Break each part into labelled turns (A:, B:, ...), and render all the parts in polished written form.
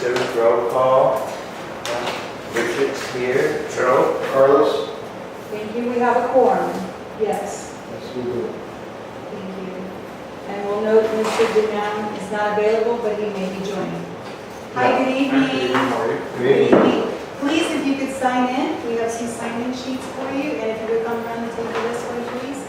A: 46, roll call. Richard's here.
B: Joe?
C: Carlos?
D: Thank you. We have a quorum. Yes.
C: Yes, we do.
D: Thank you. And we'll note Mr. Denham is not available, but he may be joining. Hi, good evening. Good evening. Please, if you could sign in, we have some sign-in sheets for you, and if you would come around the table this way, please.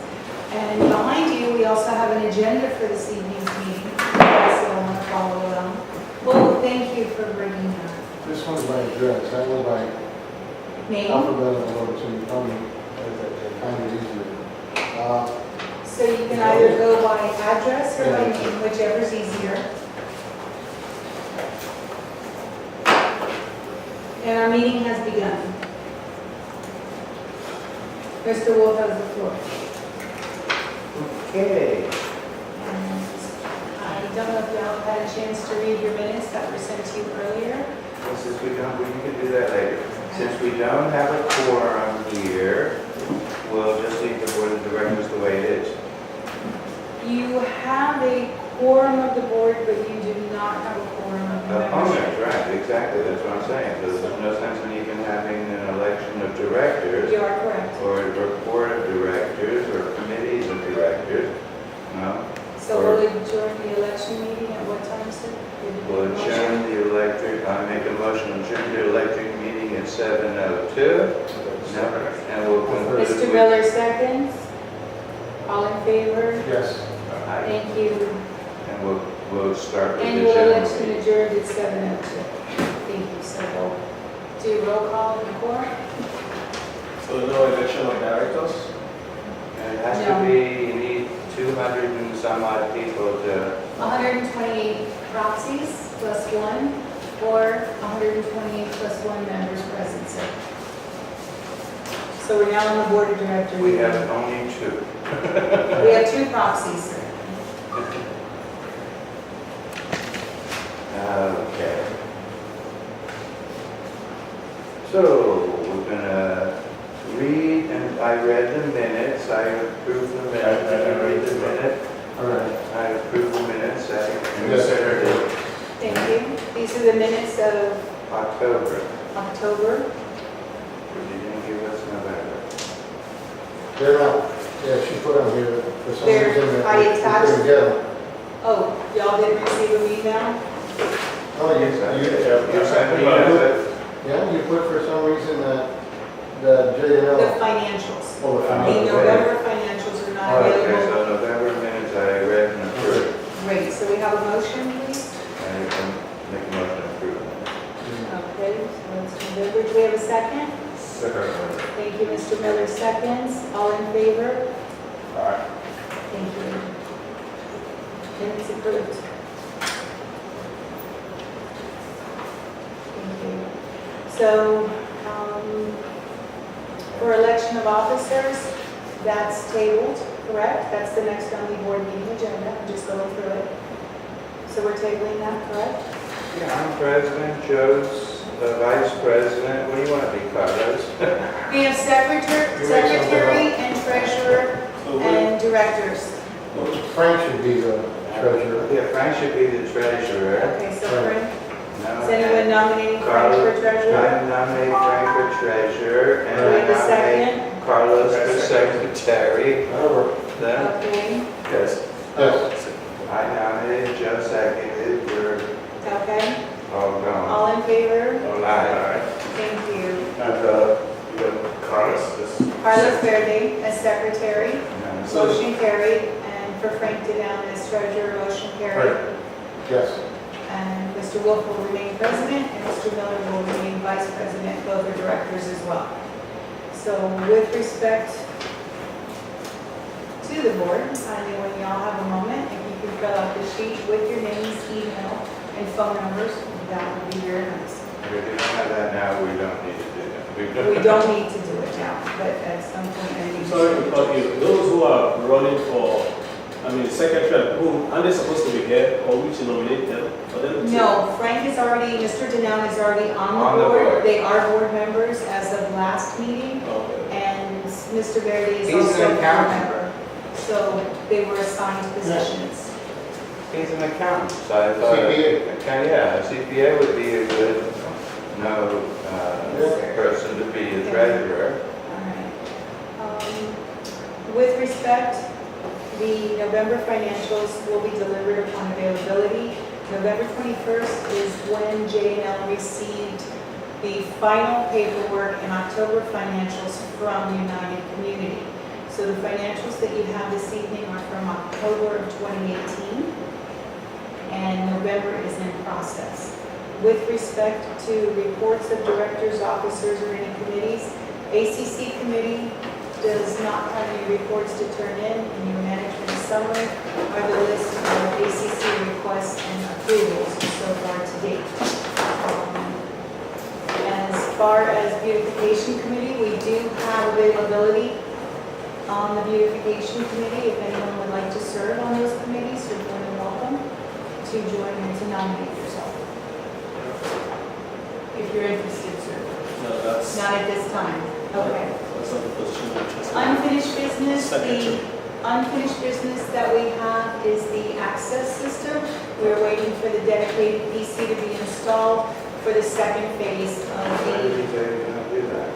D: And behind you, we also have an agenda for this evening's meeting, so I want to follow along. Well, thank you for bringing that.
C: This one's by address, that was by
D: Name,
C: alphabetical order, so you probably find it easier.
D: so you can either go by address or by name, whichever's easier. And our meeting has begun. Mr. Wolf has the floor.
A: Okay.
D: And I don't know if y'all had a chance to read your minutes that were sent to you earlier.
A: Well, since we don't, we can do that later. Since we don't have a quorum here, we'll just leave the board of directors the way it is.
D: You have a quorum of the board, but you do not have a quorum of the
A: Opponents,
D: membership.
A: right, exactly, that's what I'm saying. There's no sense in even having an election of directors,
D: You are correct.
A: or a board of directors, or committees of directors, no?
D: So we'll adjourn the election meeting at what time, sir? Did you make a
A: We'll
D: motion?
A: adjourn the electric, I make a motion to adjourn the electric meeting at 7:02. And we'll conclude
D: Mr.
A: with.
D: Miller seconds. All in favor?
C: Yes.
A: Aye.
D: Thank you.
A: And we'll start with the
D: Annual
A: general
D: election
A: meeting.
D: adjourned at 7:02. Thank you. So we'll do roll call in the quorum.
B: So no election of directors?
A: And it has
D: No.
A: to be, you need 200 and some odd people to,
D: 128 proxies plus one, or 128 plus one members present, sir. So we're now on the board of directors.
A: we have only 2.
D: We have 2 proxies, sir.
A: Okay. So, we're gonna read, and I read the minutes, I approve the minutes, I read the minute,
C: All right.
A: I approve the minutes,
C: Yes, sir.
D: Thank you. These are the minutes of
A: October,
D: October.
A: you didn't give us November.
C: They're not, yeah, she put them here for some
D: They're-
C: reason. that
D: I
C: we
D: attached-
C: couldn't get them.
D: Oh, y'all didn't receive an email?
C: Oh, you
A: sent me a-
C: yeah, you put for some reason that the JL.
D: The financials.
C: Oh, the
D: The
C: financial.
D: November financials are not
A: Okay,
D: available.
A: so November minutes I read and approved.
D: Great, so we have a motion, please?
A: I can make a motion to approve.
D: Okay, so it's November. Do we have a second? Thank you, Mr. Miller, seconds. All in favor? Thank you. Minutes approved. Thank you. So, for election of officers, that's tabled, correct? That's the next on the board meeting agenda. I'm just going through it. So we're tabling that, correct?
A: Yeah, I'm president, Joe's the vice president, what do you want to be, Carlos?
D: We have secretary and treasurer
B: So
D: and directors.
C: Frank should be the treasurer.
A: Yeah, Frank should be the treasurer.
D: Okay, so Frank,
A: No.
D: is anyone nominating Frank for treasurer?
A: I nominate Frank for treasurer, and
D: Do we
A: I
D: have a
A: nominate
D: second?
A: Carlos for secretary.
C: That'll work.
A: Then,
D: Okay,
A: yes,
C: Yes.
A: I nominated Joe seconded, we're
D: okay.
A: all gone.
D: All in favor?
A: Aye.
D: Thank you.
B: And Carlos is.
D: Carlos Verde as secretary,
A: No.
D: motion carried. And for Frank Denham as treasurer, motion carried.
C: Yes.
D: And Mr. Wolf will remain president, and Mr. Miller will remain vice president, both are directors as well. So with respect to the board, finally, when y'all have a moment, if you could fill out the sheet with your names, email, and phone numbers, that would be very nice.
A: If we don't have that now, we don't need to do that.
D: We don't need to do it now, but at some point, I need
B: Sorry to
D: to.
B: cut you. Those who are running for, secretary, who, are they supposed to be here, or we should nominate them for them to?
D: No, Frank is already, Mr. Denham is already
A: On
D: on
A: the
D: the
A: board.
D: board. They are board members as of last meeting.
B: Okay.
D: And Mr. Verde is
A: He's
D: also
A: an
D: a board
A: accountant.
D: member. So they were assigned positions.
A: He's an accountant, so I thought.
C: CPA.
A: Yeah, a CPA would be a good, person to be a treasurer.
D: All right. With respect, the November financials will be delivered upon availability. November 21st is when J&L received the final paperwork and October financials from United Community. So the financials that you have this evening are from October of 2018, and November is in process. With respect to reports of directors, officers, or any committees, ACC committee does not have any reports to turn in your management summary are the list of ACC requests and approvals so far to date. As far as beautification committee, we do have availability on the beautification committee. If anyone would like to serve on those committees, you're more than welcome to join and to nominate yourself. If you're interested, sir.
B: No, that's,
D: Not at this time. Okay.
B: that's not the position I'm interested in.
D: Unfinished business,
B: Secretary.
D: the unfinished business that we have is the access system. We're waiting for the dedicated PC to be installed for the second phase
A: Why
D: of
A: did
D: the,
A: you say you're gonna do that?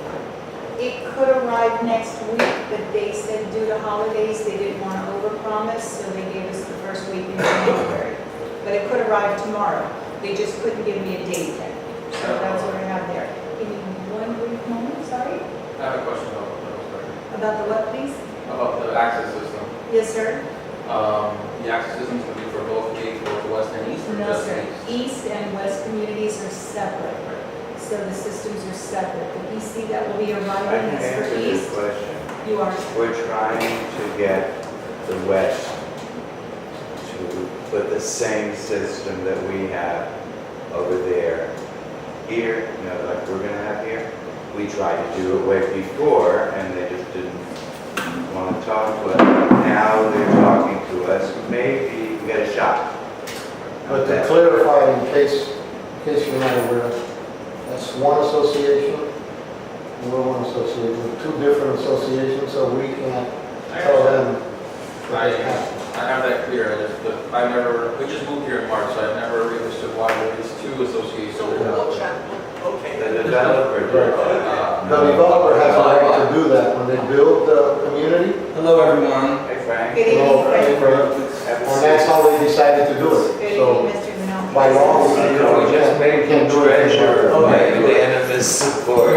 D: it could arrive next week, but they said due to holidays, they didn't want to overpromise, so they gave us the first week in January. But it could arrive tomorrow. They just couldn't give me a date yet. So that's what I have there. Give me one brief moment, sorry.
E: I have a question about
D: About the what, please?
E: the access system.
D: Yes, sir?
E: The access system's gonna be for both gates, both west and east, or
D: No,
E: just
D: sir.
E: east?
D: East and west communities are separate, so the systems are separate. The PC that will be
A: I
D: arriving
A: can
D: is for
A: answer this
D: east.
A: question.
D: You are,
A: We're trying to get the West to put the same system that we have over there. Here, like we're gonna have here, we tried to do it way before, and they just didn't want to talk to us. Now they're talking to us, maybe we got a shot.
C: But to clarify, in case you're not aware, that's one association, we're one association, two different associations, so we can't tell them what they have.
E: I have that clear, we just moved here in March, so I've never really understood why there is two associations.
A: The developer did.
C: The developer has a right to do that when they build the community,
E: Hello, everyone.
A: Hey, Frank.
D: good evening, Fred.
A: Have
C: and that's how they decided to do
D: Good
C: it.
D: evening,
C: So
D: Mr. Minot.
C: by law,
A: We just made him
C: can't do it.
A: treasurer by
E: Okay.
A: unanimous support.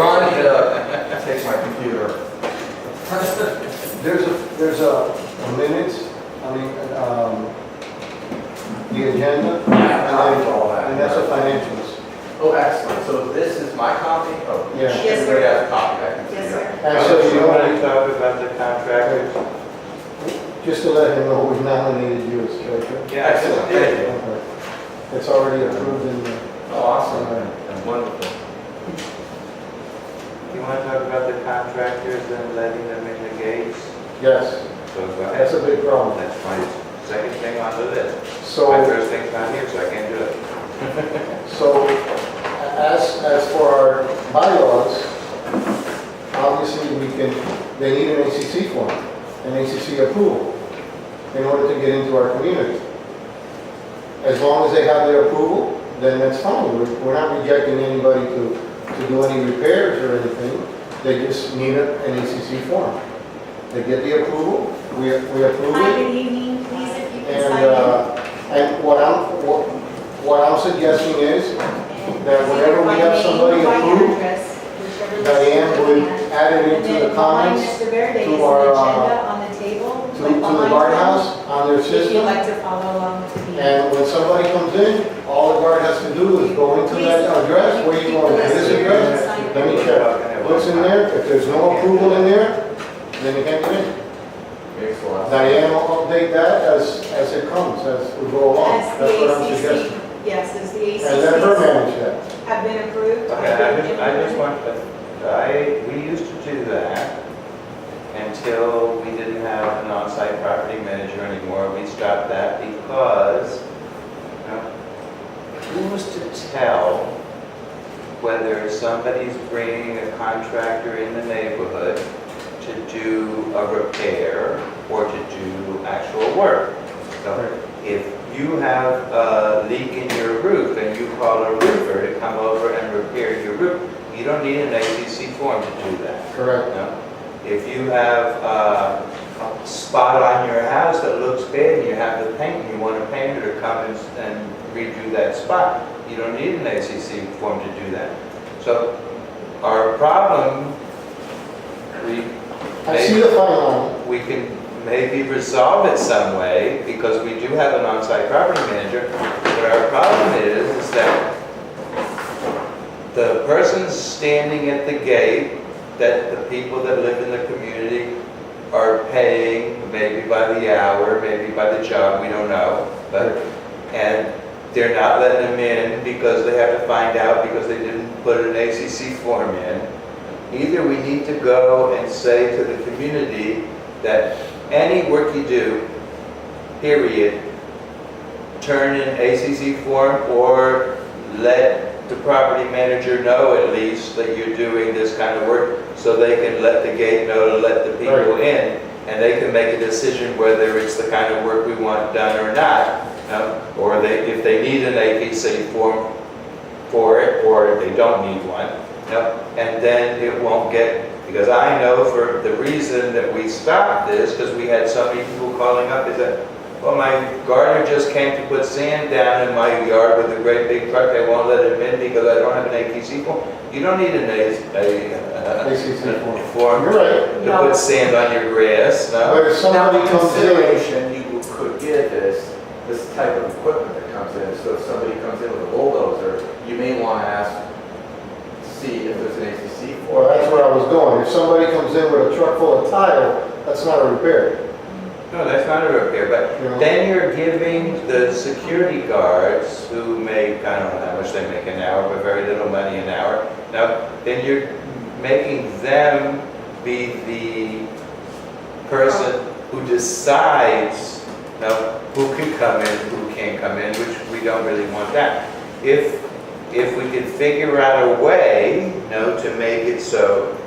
E: Take my computer.
C: There's a minutes, the agenda, and that's a financials.
E: Oh, excellent. So this is my copy? Oh,
C: Yeah.
D: Yes, sir.
E: everybody has a copy, I can see
D: Yes,
E: that.
D: sir.
C: And so you
A: want to
C: know,
A: talk about the contractors?
C: just to let him know, we've nominated you as treasurer.
A: Yeah, I just did.
C: Okay. It's already approved in the.
E: Oh, awesome. Wonderful.
A: You want to talk about the contractors and letting them in the gates?
C: Yes,
A: So go ahead.
C: that's a big problem.
A: That's my second thing on the list. My
C: So,
A: first thing's not here, so I can't do it.
C: so as for our bylaws, obviously they need an ACC form, an ACC approval in order to get into our community. As long as they have their approval, then that's fine. We're not rejecting anybody to do any repairs or anything. They just need an ACC form. They get the approval, we approve
D: Hi,
C: it,
D: good evening, please, if you can
C: and,
D: sign in.
C: and what I'm suggesting is
D: And
C: that whenever we have
D: either by
C: somebody
D: name or by
C: approved,
D: address, whichever list
C: Diane
D: you're
C: would
D: looking at.
C: add it
D: And
C: into
D: then
C: the
D: behind
C: comments
D: Mr. Verde is an
C: to our,
D: agenda on the table.
C: to
D: right
C: the
D: behind
C: guardhouse on their
D: him, If you'd
C: system.
D: like to follow along with the meeting.
C: And when somebody comes in, all the guard has to do is go into that address, where you going, to this address, let me check what's in there. If there's no approval in there, then you can't get in.
E: Makes a lot of sense.
C: Diane will update that as it comes, as we go along.
D: As
C: That's what I'm
D: the
C: suggesting.
D: ACC, yes, as the
C: And let her
D: ACCs
C: manage that.
D: have been approved.
A: Okay, I just want, we used to do that until we didn't have an on-site property manager anymore. We stopped that because, who's to tell whether somebody's bringing a contractor in the neighborhood to do a repair or to do actual work? So if you have a leak in your roof and you call a roofer to come over and repair your roof, you don't need an ACC form to do that.
C: Correct.
A: No? If you have a spot on your house that looks bad and you have the paint and you want a painter to come and redo that spot, you don't need an ACC form to do that. So our problem,
C: I see the fine line.
A: we can maybe resolve it some way because we do have an on-site property manager, but our problem is that the person standing at the gate that the people that live in the community are paying, maybe by the hour, maybe by the job, we don't know, but, and they're not letting them in because they have to find out because they didn't put an ACC form in. Either we need to go and say to the community that any work you do, period, turn in ACC form or let the property manager know at least that you're doing this kind of work so they can let the gate know to let the people in and they can make a decision whether it's the kind of work we want done or not. Or if they need an APC form for it or if they don't need one. And then it won't get, because I know for the reason that we stopped this, because we had so many people calling up, is that, well, my gardener just came to put sand down in my yard with a great big truck, they won't let him in because I don't have an APC form. You don't need an
C: ACC
A: form
C: You're right.
A: to put sand on your grass, no?
C: But if somebody
F: Now,
C: comes in,
F: consideration you could give this type of equipment that comes in. So if somebody comes in with a bulldozer, you may want to ask, see if there's an ACC
C: well,
F: for it.
C: that's where I was going. If somebody comes in with a truck full of tile, that's not a repair.
A: No, that's not a repair, but
C: You know?
A: then you're giving the security guards who make, I don't know how much they make an hour, but very little money an hour. Now, then you're making them be the person who decides, who can come in, who can't come in, which we don't really want that. If we could figure out a way, to make it so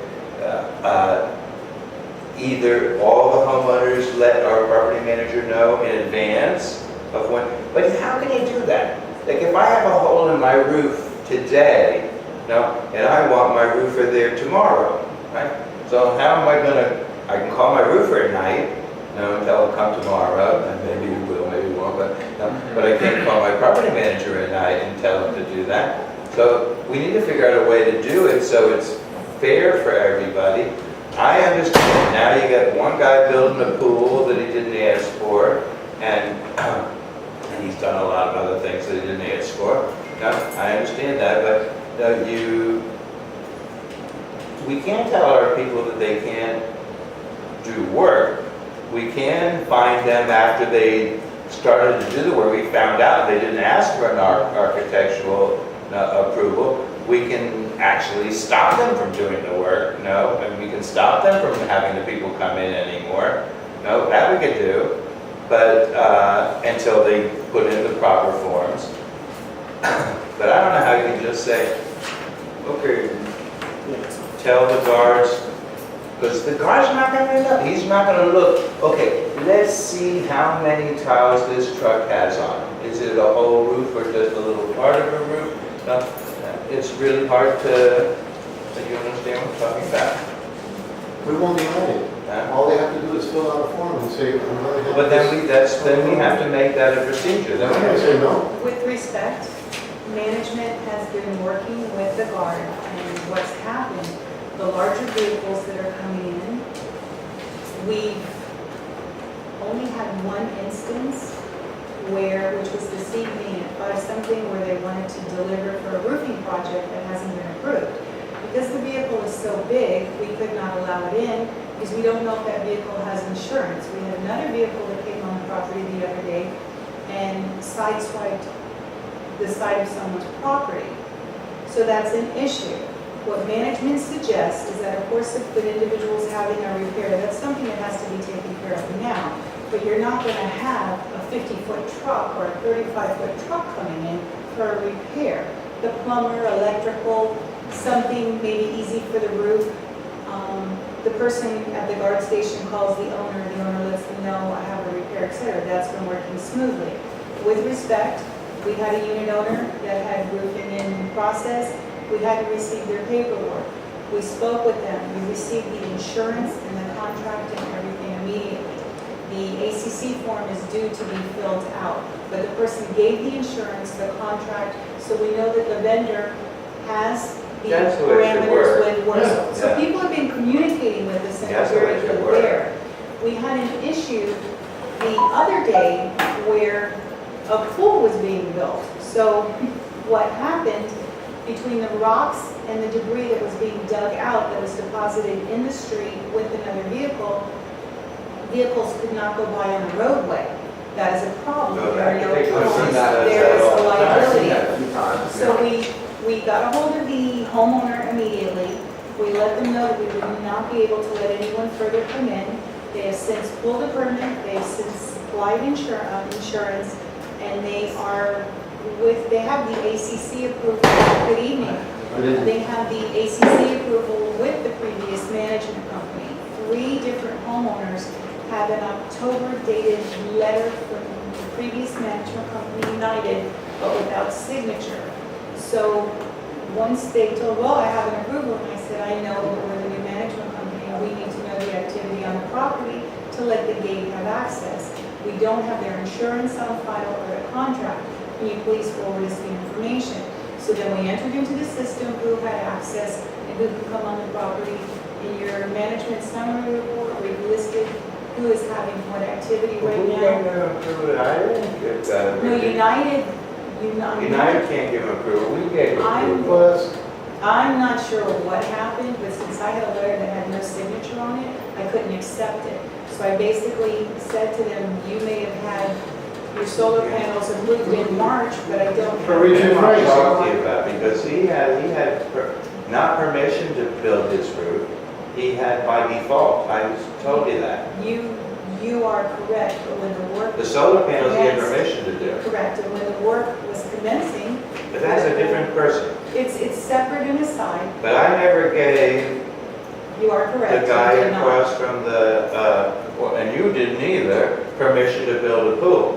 A: either all the homeowners let our property manager know in advance of when, but how can you do that? Like if I have a hole in my roof today, and I want my roofer there tomorrow, right? So how am I I can call my roofer at night, and tell him come tomorrow, and maybe he will, maybe he won't, but I can't call my property manager at night and tell him to do that. So we need to figure out a way to do it so it's fair for everybody. I understand now you got one guy building a pool that he didn't ask for, and he's done a lot of other things that he didn't ask for. I understand that, but we can't tell our people that they can't do work. We can find them after they started to do the work. We found out they didn't ask for an architectural approval. We can actually stop them from doing the work, and we can stop them from having the people come in anymore. That we could do, but until they put in the proper forms. But I don't know how you can just say, okay, tell the guards, because the guard's not going to look. He's not going to look, okay, let's see how many tiles this truck has on. Is it a whole roof or just a little part of a roof? It's really hard to, you understand what I'm talking about?
C: We won't deny it. All they have to do is fill out a form and say, I'm going to have
A: But then
C: this.
A: we have to make that a procedure. Then we have to
C: say no.
D: With respect, management has been working with the guard, and what's happened, the larger vehicles that are coming in, we've only had one instance which was this evening at 5-something, where they wanted to deliver for a roofing project that hasn't been approved. Because the vehicle is so big, we could not allow it in, because we don't know if that vehicle has insurance. We had another vehicle that came on the property the other day and sideswiped the side of someone's property. So that's an issue. What management suggests is that, of course, if the individual is having a repair, that's something that has to be taken care of now. But you're not going to have a 50-foot truck or a 35-foot truck coming in for a repair. The plumber, electrical, something maybe easy for the roof. The person at the guard station calls the owner lets them know I have a repair, etc. That's been working smoothly. with respect, we had a unit owner that had roofing in process. We had to receive their paperwork. We spoke with them. We received the insurance and the contract and everything immediately. The ACC form is due to be filled out, but the person gave the insurance, the contract, so we know that the vendor has the
A: That's the way it should
D: parameters
A: work.
D: when we're,
A: Yeah.
D: so people have been communicating with us and
A: That's
D: we're
A: the way
D: very
A: it should
D: good
A: work.
D: there. We had an issue the other day where a pool was being built. So what happened between the rocks and the debris that was being dug out that was deposited in the street with another vehicle, vehicles could not go by on the roadway. That is a problem.
A: No,
D: There are no
A: I've seen
D: tolls.
A: that
D: There is a
A: all the time.
F: I've
D: liability.
F: seen that a few times.
D: So we got a hold of the homeowner immediately. We let them know that we would not be able to let anyone further come in. They have since pulled a permit, they have since supplied insurance, and they are they have the ACC approval. Good evening. They have the ACC approval with the previous management company. 3 different homeowners have an October dated letter from the previous management company, United, but without signature. So once they told, well, I have an approval, and I said, I know, but we're the new management company, and we need to know the activity on the property to let the gate have access. We don't have their insurance on file or a contract. Can you please forward us the information? So then we entered into the system who had access and who could come on the property. In your management summary report, we've listed who is having what activity right
A: Who's
D: now.
A: going to approve it? I didn't get that.
D: No, United
A: United can't give him approval, we gave
D: I'm-
A: approval.
C: Well, that's,
D: I'm not sure what happened, but since I had a letter that had no signature on it, I couldn't accept it. So I basically said to them, you may have had your solar panels approved in March, but I don't.
C: For Richard
A: That's what I'm
C: Price.
A: talking about, because he had not permission to build his roof, he had by default, I told you that.
D: You are correct, but when the work.
A: The solar panels he had
D: Yes.
A: permission to do,
D: Correct, and when the work was commencing,
A: but that's a different person.
D: it's separate and aside.
A: But I never gave
D: You are correct.
A: the guy
D: you did not.
A: across from and you didn't either, permission to build a pool.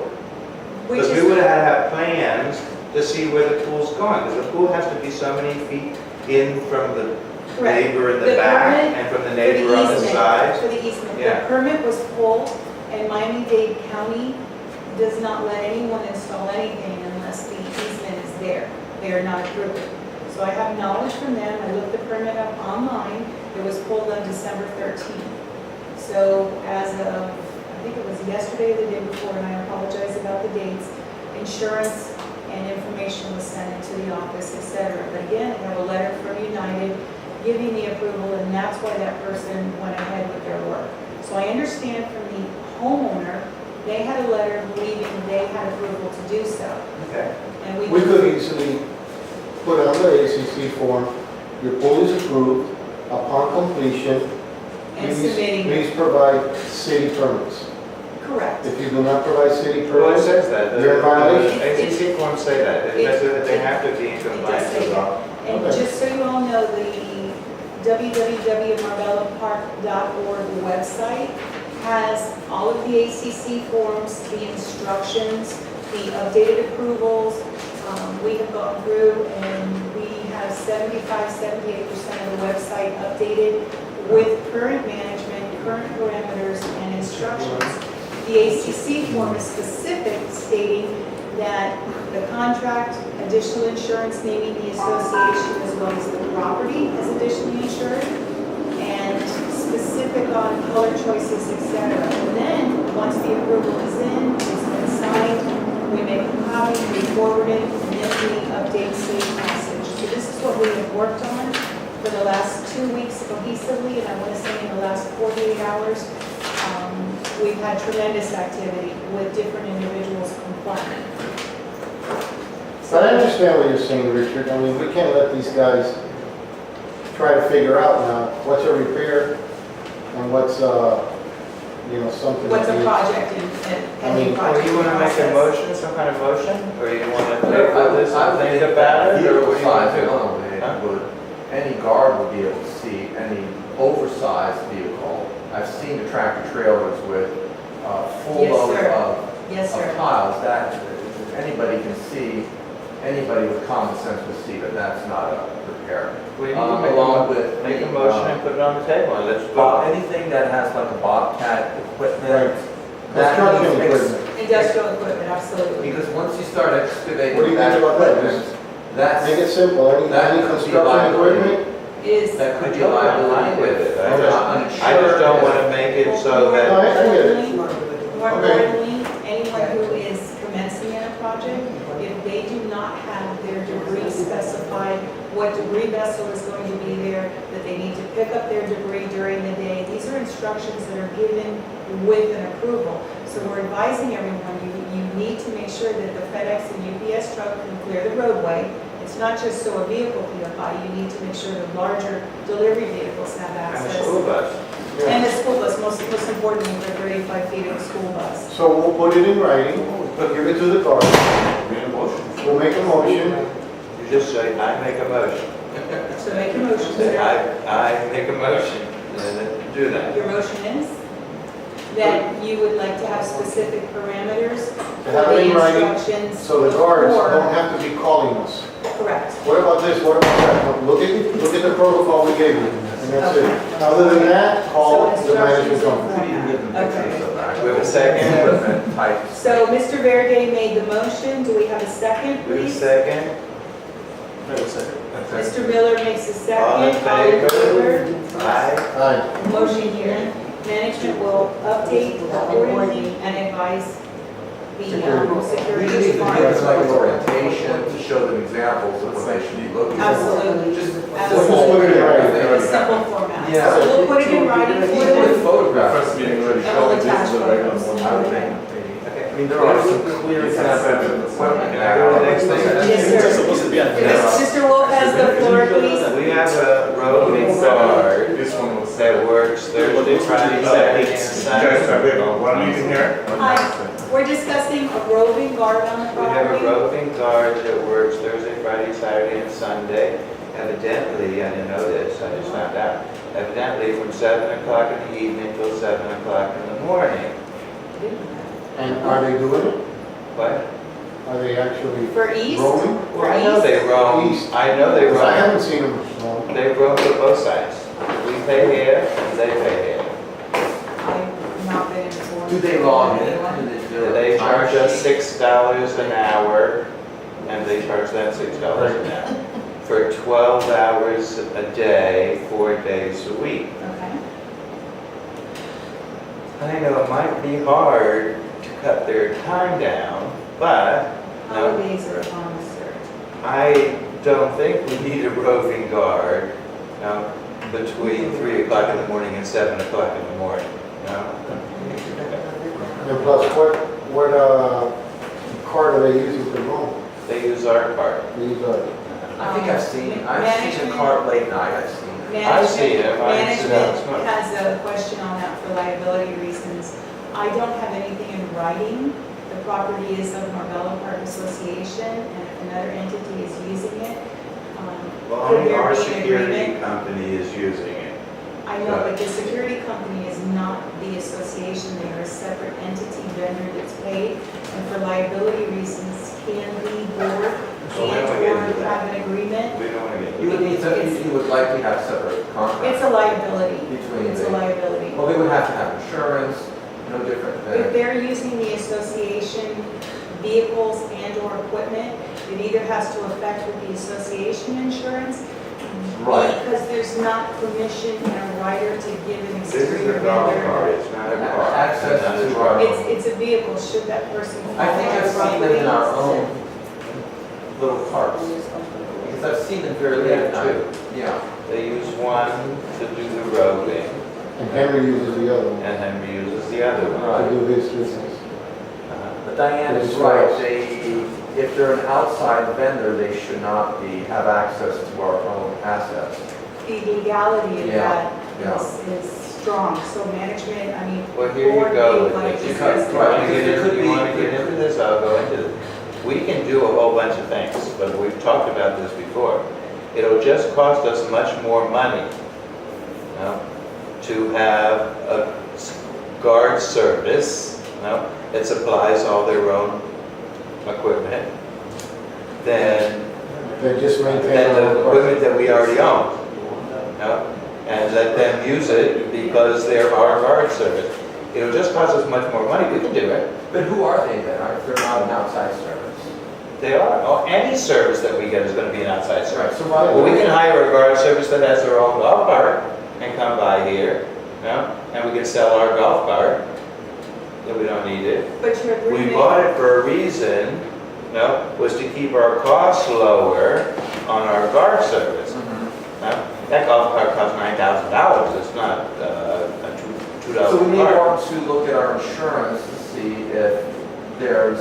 D: Which
A: Because we
D: is,
A: would have had plans to see where the pool's going, because the pool has to be so many feet in from the
D: correct.
A: neighbor in
D: The
A: the back
D: permit
A: and from the
D: For
A: neighbor on the
D: easement,
A: side.
D: For the easement.
A: Yeah.
D: The permit was pulled, and Miami-Dade County does not let anyone install anything unless the easement is there. They are not approved. So I have knowledge from them. I looked the permit up online. It was pulled on December 13th. So as of, I think it was yesterday or the day before, and I apologize about the dates, insurance and information was sent into the office, et cetera. But again, I have a letter from United giving the approval, and that's why that person went ahead with their work. So I understand from the homeowner, they had a letter believing they had approval to do so.
A: Okay.
D: And
C: we could easily put on the ACC form, your pool is approved upon completion.
D: And
C: Please-
D: submitting,
C: Please provide city permits.
D: correct.
C: If you do not provide city
A: Well, it
C: permits,
A: says that.
C: You're in violation.
A: The ACC forms say that. It says that they have to be in compliance
D: say
A: with law.
D: And
C: Okay.
D: just so you all know, the www.marbellapark.org website has all of the ACC forms, the instructions, the updated approvals. We have gone through and we have 75–78% of the website updated with current management, current parameters, and instructions. The ACC form is specific, stating that the contract, additional insurance naming the association as well as the property as additionally insured, and specific on color choices, etc. And then, once the approval is in, it's been signed, we make a copy, we forward it, and then we update safe passage. So this is what we have worked on for the last 2 weeks cohesively, and I want to say in the last 48 hours, we've had tremendous activity with different individuals complying.
C: but I understand what you're saying, Richard. I mean, we can't let these guys try to figure out now what's a repair and what's, something.
D: What's a
C: that
D: project and pending
C: mean,
A: Or
D: project
A: you want to make a
D: process.
A: motion, some kind of motion? Or you want to
F: I
A: table this and think about it? Or what do you want to do? Huh?
F: Any guard would be able to see any oversized vehicle. I've seen the tractor trailers with full
D: Yes,
F: load
D: sir.
F: of
D: Yes,
F: of
D: sir.
F: piles. That anybody can see, anybody with common sense will see that that's not a repair.
A: We need to
F: Along with.
A: make a motion and put it on the table and let's
F: Well,
A: vote.
F: anything that has like a Bobcat equipment.
C: Construction
F: that needs-
C: equipment.
D: Industrial equipment, absolutely.
F: Because once you start
C: What do
F: excavating
C: you
F: that
C: think about that?
F: equipment,
C: Make
F: that's,
C: it simple, any
F: That could be
C: construction
F: liability.
C: equipment,
D: Is.
F: that could be
A: I'm fine
F: liability
A: with
F: with.
A: it. I just don't want to make it so
C: No,
A: that,
C: I get it.
D: More
C: Okay.
D: importantly, anyone who is commencing in a project, if they do not have their debris specified, what debris vessel is going to be there, that they need to pick up their debris during the day, these are instructions that are given with an approval. So we're advising everyone, you need to make sure that the FedEx and UPS truck can clear the roadway. It's not just so a vehicle can get by, you need to make sure the larger delivery vehicles have
A: and a
D: access.
A: school bus.
D: And the school bus, most importantly, the 35 feet of the school bus.
C: so we'll put it in writing, we'll give it to the clerk, we'll make a motion.
A: You just say, I make a motion.
D: So make your motion,
A: Say,
D: sir.
A: I make a motion, and then do that.
D: Your motion is that you would like to have specific parameters
C: To
D: for
C: have
D: the
C: it in writing,
D: instructions
C: so the guards
D: before.
C: don't have to be calling us.
D: Correct.
C: What about this, what about that? Look at the protocol we gave you, and that's it. Other than that, call
D: So
C: the management
D: instructions
C: company.
F: You can give them
D: Okay.
F: pictures of that.
A: We have a second?
F: Equipment types.
D: So Mr. Verde made the motion. Do we have a second,
A: We have a
D: please?
A: second?
B: Wait a second.
D: Mr. Miller makes a second.
A: All in favor? Aye.
C: Aye.
D: Motion here. Management will update accordingly and advise the security
F: We need to give them like an
D: department.
F: orientation to show them examples of what they should be looking for.
D: Absolutely.
F: Just.
D: Absolutely.
C: put it in writing.
D: A simple format.
F: Yeah.
D: So we'll put it in writing for
F: Even with
D: them.
F: photographs.
B: First meeting already
D: And we'll
B: showed this
D: attach
B: is the regular
D: photos.
B: one.
F: I would think.
A: Okay.
F: I mean, there are some clear examples of equipment
A: Can I go to the next thing?
D: Yes,
B: It's
D: sir.
B: supposed to be at
D: Mr. Wolf has the floor, please.
A: We have a roving guard
B: This one was
A: that works Thursday, Friday, Saturday, and Sunday.
G: One meeting here?
D: Hi, we're discussing a roving guard on the
A: We have a
D: property.
A: roving guard that works Thursday, Friday, Saturday, and Sunday. Evidently, I didn't know this, I just found out. Evidently, from 7 o'clock in the evening till 7 o'clock in the morning.
C: And are they doing it?
A: What?
C: Are they actually
D: For east?
C: roaming?
A: Well, I know they roam,
C: East.
A: I know they
C: Because I
A: roam,
C: haven't seen them roam.
A: they roam to both sides. We pay here, and they pay here.
D: I've not been informed.
F: Do they log in?
D: Anyone?
F: Do
A: They charge us
F: timesheet?
A: $6 an hour, and they charge them $6 an hour. For 12 hours a day, 4 days a week.
D: Okay.
A: I know it might be hard to cut their time down, but no,
D: Holidays are upon us, sir.
A: I don't think we need a roving guard between 3 o'clock in the morning and 7 o'clock in the morning. No?
C: And plus, what card are they using for roam?
A: They use our card.
C: They use our,
F: I think I've seen a cart late night, I've seen it.
A: I see them. I see them.
D: Management has a question on that for liability reasons. I don't have anything in writing. The property is of Marbella Park Association, and if another entity is using it,
A: Well,
D: could
A: only
D: there
A: our
D: be an
A: security
D: agreement?
A: company is using it.
D: I know, but the security company is not the association. They are a separate entity vendor that's paid. And for liability reasons, can the board
A: So we don't wanna get
D: and/or
A: into that.
D: have an agreement?
A: We don't want to get
F: You would need to, you would likely have separate contracts.
D: It's a liability.
F: Between
D: It's a
F: the-
D: liability.
F: Well, they would have to have insurance, no different
D: If
F: than,
D: they're using the association vehicles and/or equipment, it either has to affect with the association insurance.
F: Right.
D: Because there's not permission in a writer to give an
A: This is
D: exterior
A: a golf
D: vendor.
A: cart, it's not a car.
F: Access
A: Not a
F: to
A: truck.
F: our-
D: It's a vehicle, should that person.
F: I think
D: fall on
F: I've seen them in our
D: property.
F: own little carts. Because I've seen them very late at night. Yeah.
A: They use one to do the roving,
C: and Henry uses the other one
A: and Henry uses the other one.
C: to do his business.
F: But Diane is right, if they're an outside vendor, they should not have access to our own assets.
D: The legality of
F: Yeah,
D: that is strong, so management, I mean.
A: Well, here you
D: board
A: go
D: may
A: with
D: wanna
A: it. You
D: discuss
A: want
D: that.
A: to get
F: It could
A: into,
F: be-
A: you want to get into this, I'll go into it. We can do a whole bunch of things, but we've talked about this before. It'll just cost us much more money, you know, to have a guard service, you know, that supplies all their own equipment than
C: They just maintain
A: than
C: their
A: the
C: own
A: equipment that we already own. No? And let them use it because they're our guard service. It'll just cost us much more money, we can do it.
F: But who are they then? They're not an outside service.
A: They are, oh, any service that we get is gonna be an outside
F: Right,
A: service.
F: so why?
A: Well, we can hire a guard service that has their own golf cart and come by here, you know, and we can sell our golf cart, that we don't need it.
D: But your
A: We
D: agreement,
A: bought it for a reason, you know, was to keep our costs lower on our guard service.
F: Mhm.
A: Now, that golf cart costs $9,000, it's not a $2
F: So we may
A: cart.
F: want to look at our insurance to see if there's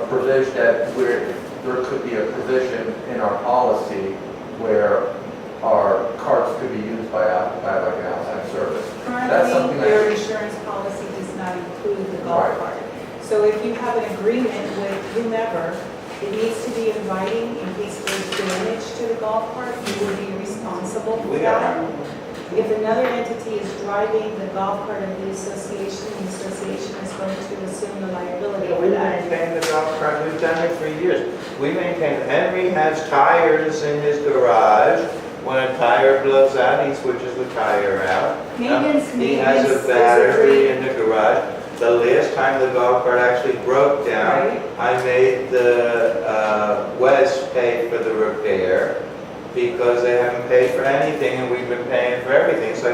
F: a provision there could be a provision in our policy where our carts could be used by like an outside service. That's something
D: currently,
F: that-
D: your insurance policy does not include the golf
F: Right.
D: cart. So if you have an agreement with whomever, it needs to be in writing in case there's damage to the golf cart, you will be responsible for
A: We
D: that.
A: are.
D: If another entity is driving the golf cart of the association is going to assume the liability
A: We
D: for that.
A: maintain the golf cart, we've done it for years. We maintain, Henry has tires in his garage. When a tire blows out, he switches the tire out.
D: Maintenance,
A: He has
D: maintenance
A: a battery
D: is
A: in the garage. The last time the golf cart actually broke down,
D: Right.
A: I made the West pay for the repair because they haven't paid for anything and we've been paying for everything. So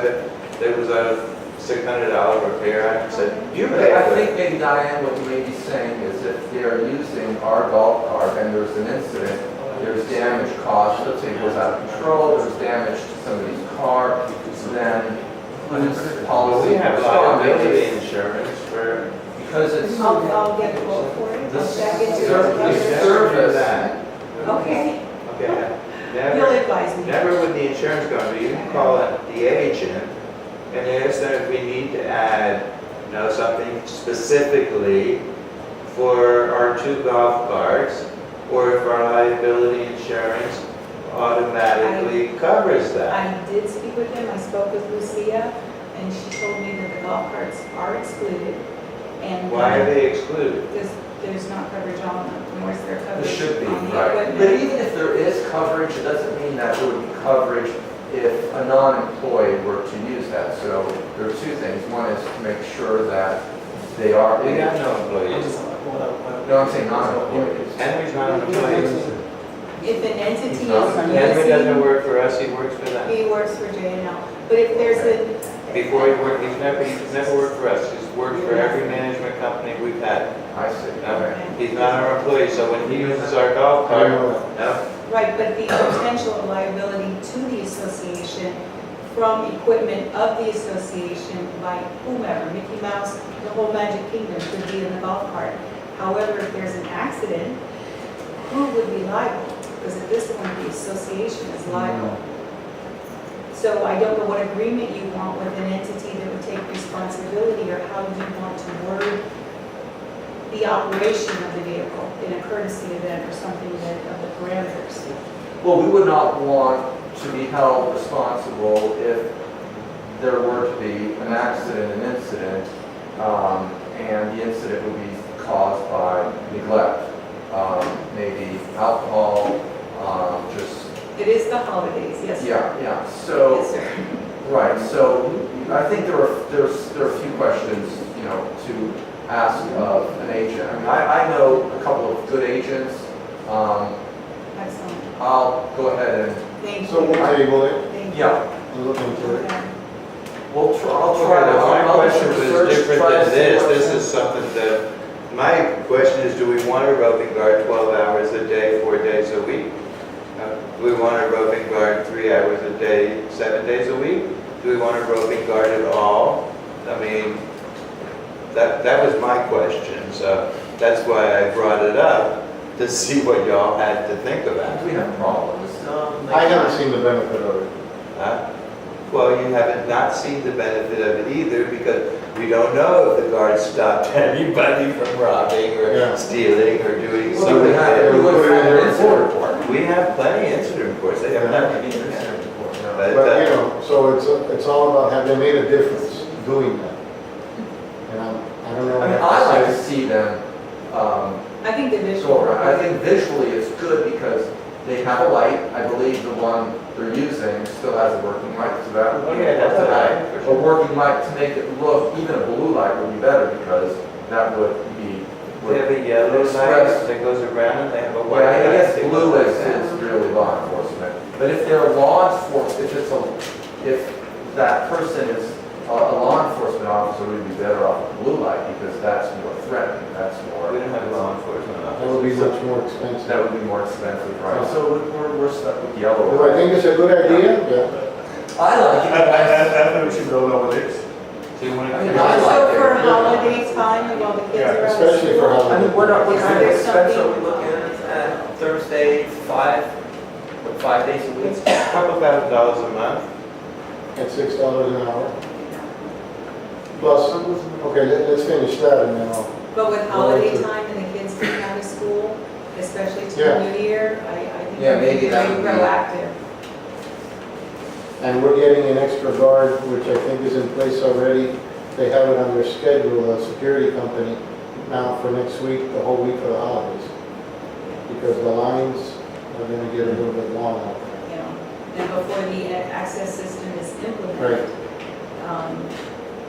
A: there was a $600 repair. I said, you
F: But
A: pay
F: I
A: for it.
F: think maybe Diane, what you may be saying is if they're using our golf cart and there's an incident, there's damage caused, let's say it goes out of control, there's damage to somebody's car, then whose
A: Well,
F: policy
A: we have
F: responding?
A: liability insurance for.
F: Because it's
D: I'll get a quote for it.
F: The
D: I'll back into
F: service-
D: your
F: service-
A: that.
D: Okay,
A: Okay,
D: you'll
A: never,
D: advise me.
A: never with the insurance company, you can call it the agent and ask them if we need to add, you know, something specifically for our 2 golf carts, or if our liability insurance automatically covers that.
D: I did speak with him, I spoke with Lucia, and she told me that the golf carts are excluded. And
A: Why are they excluded?
D: there's not coverage on them, nor is there
F: It
D: coverage
F: should be,
D: on the
F: right.
D: equipment.
F: But even if there is coverage, it doesn't mean that there would be coverage if a non-employee were to use that. So there are 2 things. One is to make sure that they are,
A: We have no employees.
F: no, I'm saying non-employees.
A: Henry's not an employee.
D: If an entity
F: He's not-
A: Henry doesn't
D: is
A: work for us, he works for them.
D: he works for J&L. But if there's a,
A: Before he worked, he's never worked for us. He's worked for every management company we've had.
F: I see.
A: No,
F: Okay.
A: he's not our employee, so when he uses our golf
C: I
A: cart,
C: don't know that.
A: no,
D: right, but the potential of liability to the association from equipment of the association by whomever, Mickey Mouse, the whole Magic Kingdom could be in the golf cart. However, if there's an accident, who would be liable? Because at this point, the association is liable. So I don't know what agreement you want with an entity that would take responsibility, or how you want to word the operation of the vehicle in a courtesy event or something that, of the parameters.
F: Well, we would not want to be held responsible if there were to be an accident, an incident, and the incident would be caused by neglect. Maybe alcohol, just,
D: It is the holidays, yes, sir.
F: yeah. So,
D: Yes, sir.
F: right, so I think there are a few questions, you know, to ask of an agent. I mean, I know a couple of good agents.
D: Excellent.
F: I'll go ahead and,
D: Thank
C: So
D: you.
C: we'll table it,
D: Thank you.
F: yeah,
C: we'll look into it.
D: Okay.
F: I'll try
A: Okay,
F: to.
A: my
F: I'll do
A: question
F: some
A: was
F: research,
A: different
F: try to
A: than
F: see
A: this.
F: what's
A: This
F: in-
A: is something that, my question is, do we want a roving guard 12 hours a day, 4 days a week? Do we want a roving guard 3 hours a day, 7 days a week? Do we want a roving guard at all? I mean, that was my question, so that's why I brought it up, to see what y'all had to think about.
F: Do we have problems?
C: I haven't seen the benefit of it.
A: Huh? Well, you haven't not seen the benefit of it either, because we don't know if the guards stopped anybody from robbing or
C: Yeah.
A: stealing or doing
F: Well,
A: something.
F: we have,
A: that-
F: we would have an incident report.
A: We have plenty of incident reports, they have
C: Yeah.
A: not.
F: Maybe an incident report, no.
A: But,
C: But, you know, so it's all about, have they made a difference doing that? And I don't know.
F: I mean,
C: what
F: I like
C: to
F: to
C: say.
F: see them,
D: I think the visual.
F: So I think visually it's good because they have a light. I believe the one they're using still has a working light, so that would
A: Oh,
F: be.
A: yeah, that's a light, for
F: A
A: sure.
F: working light to make it look, even a blue light would be better because that would be.
A: They have a yellow light that goes around and they have a
F: Yeah,
A: white light.
F: I guess
A: that
F: blue
A: goes
F: is,
A: like that.
F: is really law enforcement. But if they're law enforcement, if that person is a law enforcement officer, we'd be better off with blue light because that's more threatening, that's more.
A: We don't have law enforcement
C: That would be
A: officers.
C: much more expensive.
F: That would be more expensive, right? So we're stuck with yellow.
C: Do I think it's a good idea? Yeah.
F: I like it.
B: I think we should go nowadays.
A: Do you want to?
F: I mean, I like
D: So
F: it.
D: for holiday time, while the kids
B: Yeah,
D: are out of
C: especially for
D: school.
F: I mean, what
C: holiday.
F: kind of
D: Is there
F: expense are we
D: something-
F: looking at Thursday, 5 days a week?
A: It's a couple $1,000s a month.
C: At $6 an hour. Plus, okay, let's finish that and then I'll.
D: But with
C: Well,
D: holiday
C: that's a-
D: time and the kids being out of school, especially to
C: Yeah.
D: the new year, I think
F: Yeah,
D: we're
F: maybe
D: being
F: that
D: very
F: would be-
D: proactive.
C: And we're getting an extra guard, which I think is in place already. They have it on their schedule, a security company, now for next week, the whole week for the holidays. Because the lines are gonna get a little bit long out
D: You know, and before the access system is
C: there.
D: implemented,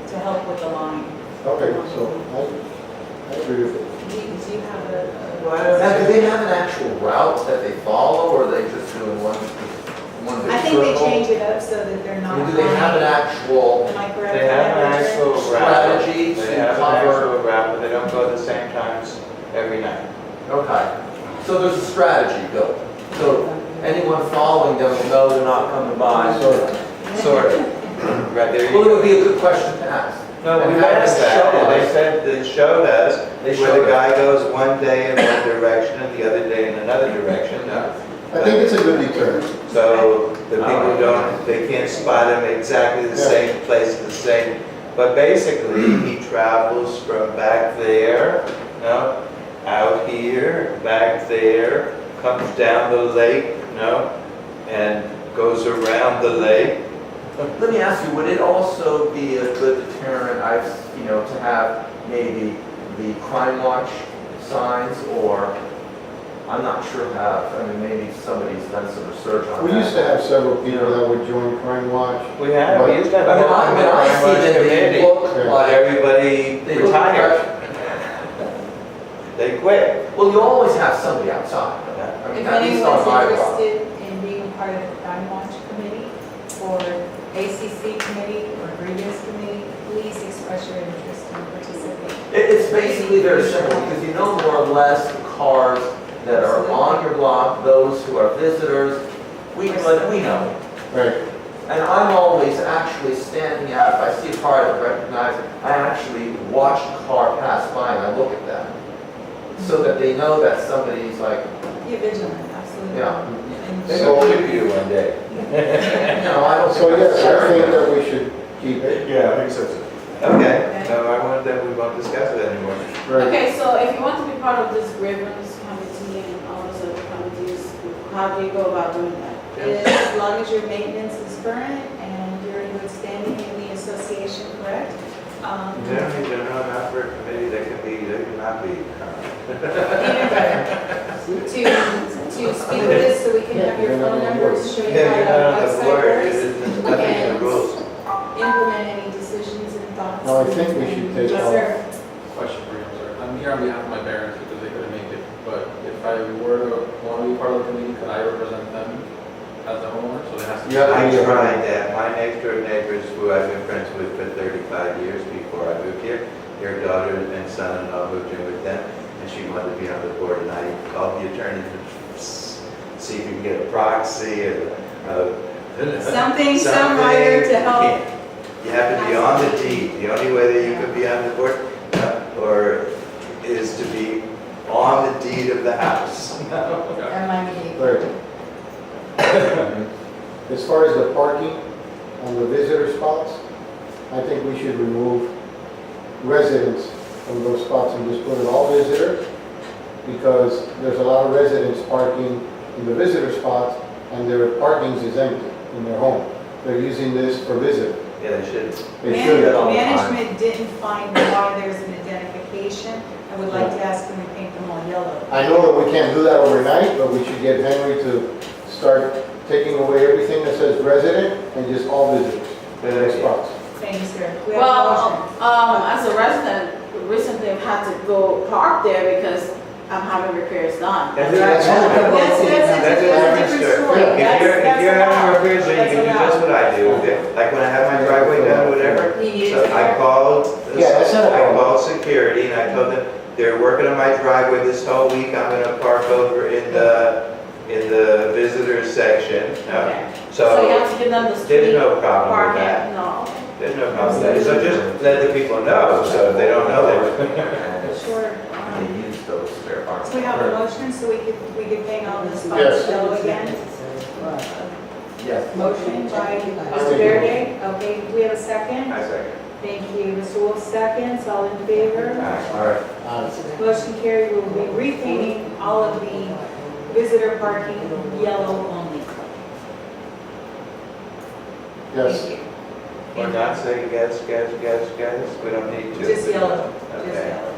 D: to help with the line.
C: Okay, so I agree with it.
D: Do you have a?
F: Now, do they have an actual route that they follow, or are they just doing one big
D: I think they
F: circle?
D: change it up so that they're
F: I
D: not.
F: mean, do they have an actual
D: Am I correct?
A: They have an actual route.
F: strategy
A: They
F: to
A: have an
F: cover?
A: actual route, but they don't go the same times every night.
F: Okay, so there's a strategy built. So anyone following them will know they're not coming by.
C: So,
A: Sort of. Right, there you
F: Well, it
A: go.
F: would be a good question to ask.
A: No,
F: And
A: we
F: have
A: asked
F: them
A: that,
F: show
A: and they
F: us.
A: said, they showed us
F: They
A: where
F: showed
A: the
F: us.
A: guy goes one day in one direction and the other day in another direction.
C: I think it's a good deterrent.
A: So the people don't, they can't spot him exactly the
C: Yeah.
A: same place, the same, but basically, he travels from back there, out here, back there, comes down the lake, and goes around the lake.
F: Let me ask you, would it also be a good deterrent, to have maybe the crime watch signs, or, I'm not sure maybe somebody's done some research on that.
C: We used to have several people that would join Crime Watch.
A: We have, we used to have a
F: I mean,
A: whole
F: when I see them, they
A: committee,
F: look
C: Yeah.
A: but
F: like,
A: everybody
F: they look
A: retired,
F: like,
A: they quit.
F: well, you always have somebody outside. I mean,
D: If
F: at least
D: anyone's
F: on my block.
D: interested in being a part of the Crime Watch Committee or ACC Committee or Grievance Committee, please express your interest in participating.
F: It's basically very simple, because you know more or less the cars that are on your block, those who are visitors, we know.
C: Right.
F: And I'm always actually standing out, if I see a car that I recognize, I actually watch the car pass by and I look at them. So that they know that somebody's like,
D: Be vigilant, absolutely.
F: Yeah.
D: And-
A: They will shoot you one day.
F: I don't
C: So
F: think
C: yes,
F: that's
C: I think
F: fair.
C: that we should keep it.
B: Yeah, I think so too.
A: Okay, no, I want that, we won't discuss it anymore.
C: Right.
G: Okay, so if you want to be part of this grievance committee and all those other committees, how do you go about doing that?
D: As long as your maintenance is current and you're in good standing in the association, correct?
A: Generally, they're not enough for a committee, they cannot be.
D: Even better. To speak with us so we can have your phone numbers, show you
A: Yeah, you're not
D: how
A: on
D: the
A: the
D: website
A: board,
D: works,
A: there's nothing in the rules.
D: implement any decisions and thoughts.
C: No, I think we should take
D: Yes,
C: all-
D: sir.
E: Question for you, sir. I'm here on behalf of my parents because they couldn't make it, but if I were to want to be part of the committee, could I represent them as the homeowner? So they have to.
C: Yeah.
A: I tried that, my next door neighbors who I've been friends with for 35 years before I moved here, their daughter and son-in-law moved in with them, and she wanted to be on the board, and I called the attorney to see if we could get a proxy,
D: Something, some writer to help.
A: You have to be on the deed, the only way that you could be on the board, or is to be on the deed of the house.
D: That might be.
C: Right. As far as the parking on the visitor spots, I think we should remove residents from those spots and just put it all visitor, because there's a lot of residents parking in the visitor spots and their parkings is empty in their home. They're using this for visitor.
A: Yeah, they should.
C: They should.
F: all the time.
D: Management didn't find why there's an identification I would like to ask him to paint them all yellow.
C: I know that we can't do that overnight, but we should get Henry to start taking away everything that says resident and just all visitors.
A: Good
C: Next
A: idea.
C: box.
D: Thank you, sir. We have a motion.
G: Well, as a resident, recently I've had to go park there because I'm having repairs done.
A: That's
D: That's a different story.
A: If you're having
D: allowed.
A: repairs, then you can do
D: That's
A: just what I do. Like when I have my driveway done, whatever,
D: He needed
A: so
D: to
A: I
D: go.
A: called,
C: Yeah, that's not a
A: I
C: problem.
A: called security and I told them, they're working on my driveway this whole week, I'm gonna park over in the visitors section.
G: Okay. So you
A: So
G: have to give them the
A: there's
G: street
A: no problem with
G: parking?
A: that.
G: No.
A: There's no problem with that. So just let the people know, so if they don't know that.
F: And
D: Sure.
F: they use those spare parts.
D: So we have a motion, so we could paint all this box
C: Yes.
D: yellow again?
F: Yes.
D: Motion by Mr. Verde, okay, do we have a second?
A: I second.
D: Thank you, Mr. Wolf seconds, all in favor?
F: All right.
D: Motion carried, we will be repainting all of the visitor parking yellow only.
C: Yes.
D: Thank you.
A: Or not say guys, we don't need to.
D: Just yellow, just
A: Okay.
D: yellow.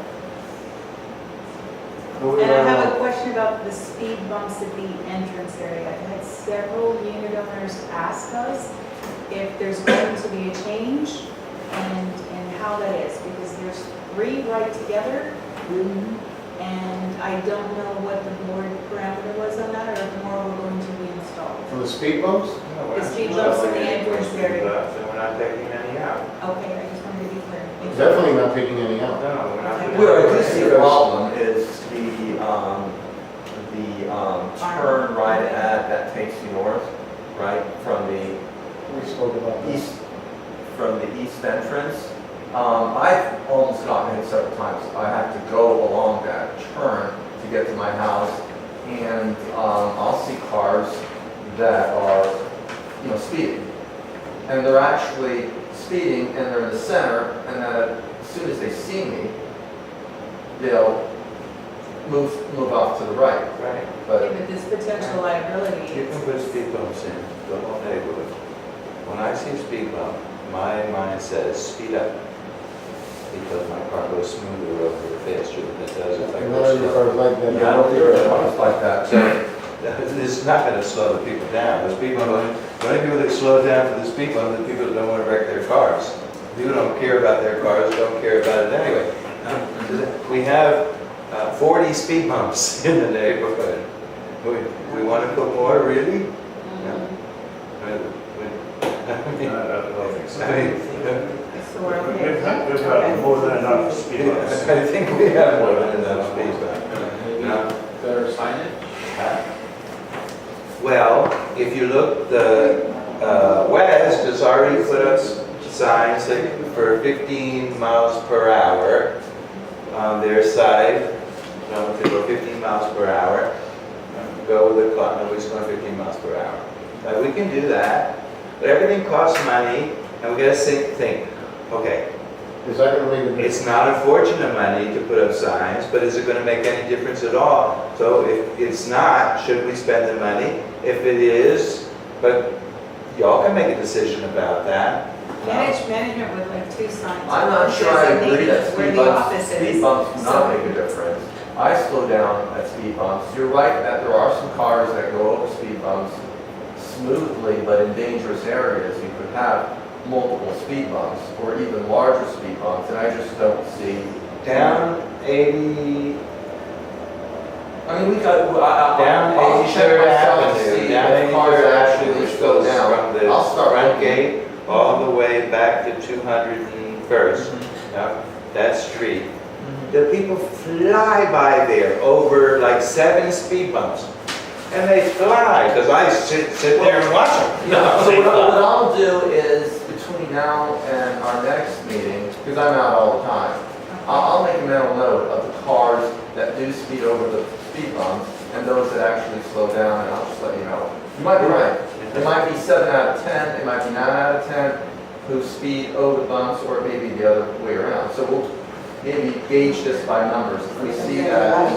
C: Moving
D: And I
C: right
D: have a
C: along.
D: question about the speed bumps at the entrance area. I had several unit owners ask us if there's going to be a change and how that is, because there's 3 right together. And I don't know what the board parameter was on that, or if more were going to be installed.
C: For the speed bumps?
A: No, we're
D: The
A: not
D: speed bumps in the
A: installing any
D: entrance
A: speed
D: area.
A: bumps, and we're not taking any out.
D: Okay, I just wanted to be clear. Thank you.
C: Definitely not taking any out.
A: No, we're not. doing
F: Where I do
A: that.
F: see a problem is turn right that takes you north, right, from the
C: We spoke about that.
F: east entrance. I've almost gotten hit several times. I have to go along that turn to get to my house, and I'll see cars that are, speeding. And they're actually speeding, and they're in the center, and then as soon as they see me, they'll move off to the right.
A: Right.
F: But
D: But this potential liability.
A: You can put speed bumps in the whole neighborhood. When I see a speed bump, my mind says, speed up. Because my car goes smoother over the faster than it does if I
C: And
A: go
C: none of your
A: slow.
C: cars like that.
F: yeah, I don't think there's cars like that.
A: It's not gonna slow the people down. The speed bump, the only people that slow down for the speed bump are the people that don't wanna wreck their cars. People don't care about their cars, don't care about it anyway. We have 40 speed bumps in the neighborhood. We wanna put more, really? No. I mean,
D: So we're okay.
H: We've got more than enough speed bumps.
A: I think we have more than enough speed bumps. No.
E: Better signage?
A: Well, if you look, the West has already put up signs that for 15 miles per hour on their side. To go 15 miles per hour, go with the clock, nobody's going 15 miles per hour. We can do that, but everything costs money, and we gotta think, okay,
C: Is that gonna make a difference?
A: it's not a fortune of money to put up signs, but is it gonna make any difference at all? So if it's not, should we spend the money? If it is, but y'all can make a decision about that.
D: Management would like 2 signs.
F: I'm not sure I agree that
D: Where
F: speed
D: the
F: bumps,
D: office
F: speed
D: is.
F: bumps do
D: So-
F: not make a difference. I slow down at speed bumps. You're right that there are some cars that go over speed bumps smoothly, but in dangerous areas, you could have multiple speed bumps or even larger speed bumps, and I just don't see.
A: Down 80,
F: I mean, we got,
A: down
F: I'll check
A: 83rd
F: myself to see
A: Avenue, down
F: if cars
A: 83rd
F: actually
A: Avenue, which
F: slow
A: goes
F: down.
A: from the
F: I'll start
A: front
F: looking.
A: gate all the way back to 201st, that street. The people fly by there over like 7 speed bumps. And they fly, because I sit there and watch them.
F: So what I'll do is, between now and our next meeting, because I'm out all the time, I'll make a mental note of the cars that do speed over the speed bumps and those that actually slow down, and I'll just let you know. You might be right. It might be 7 out of 10, it might be 9 out of 10 who speed over the bumps, or maybe the other way around. So we'll maybe gauge this by numbers. If we see that,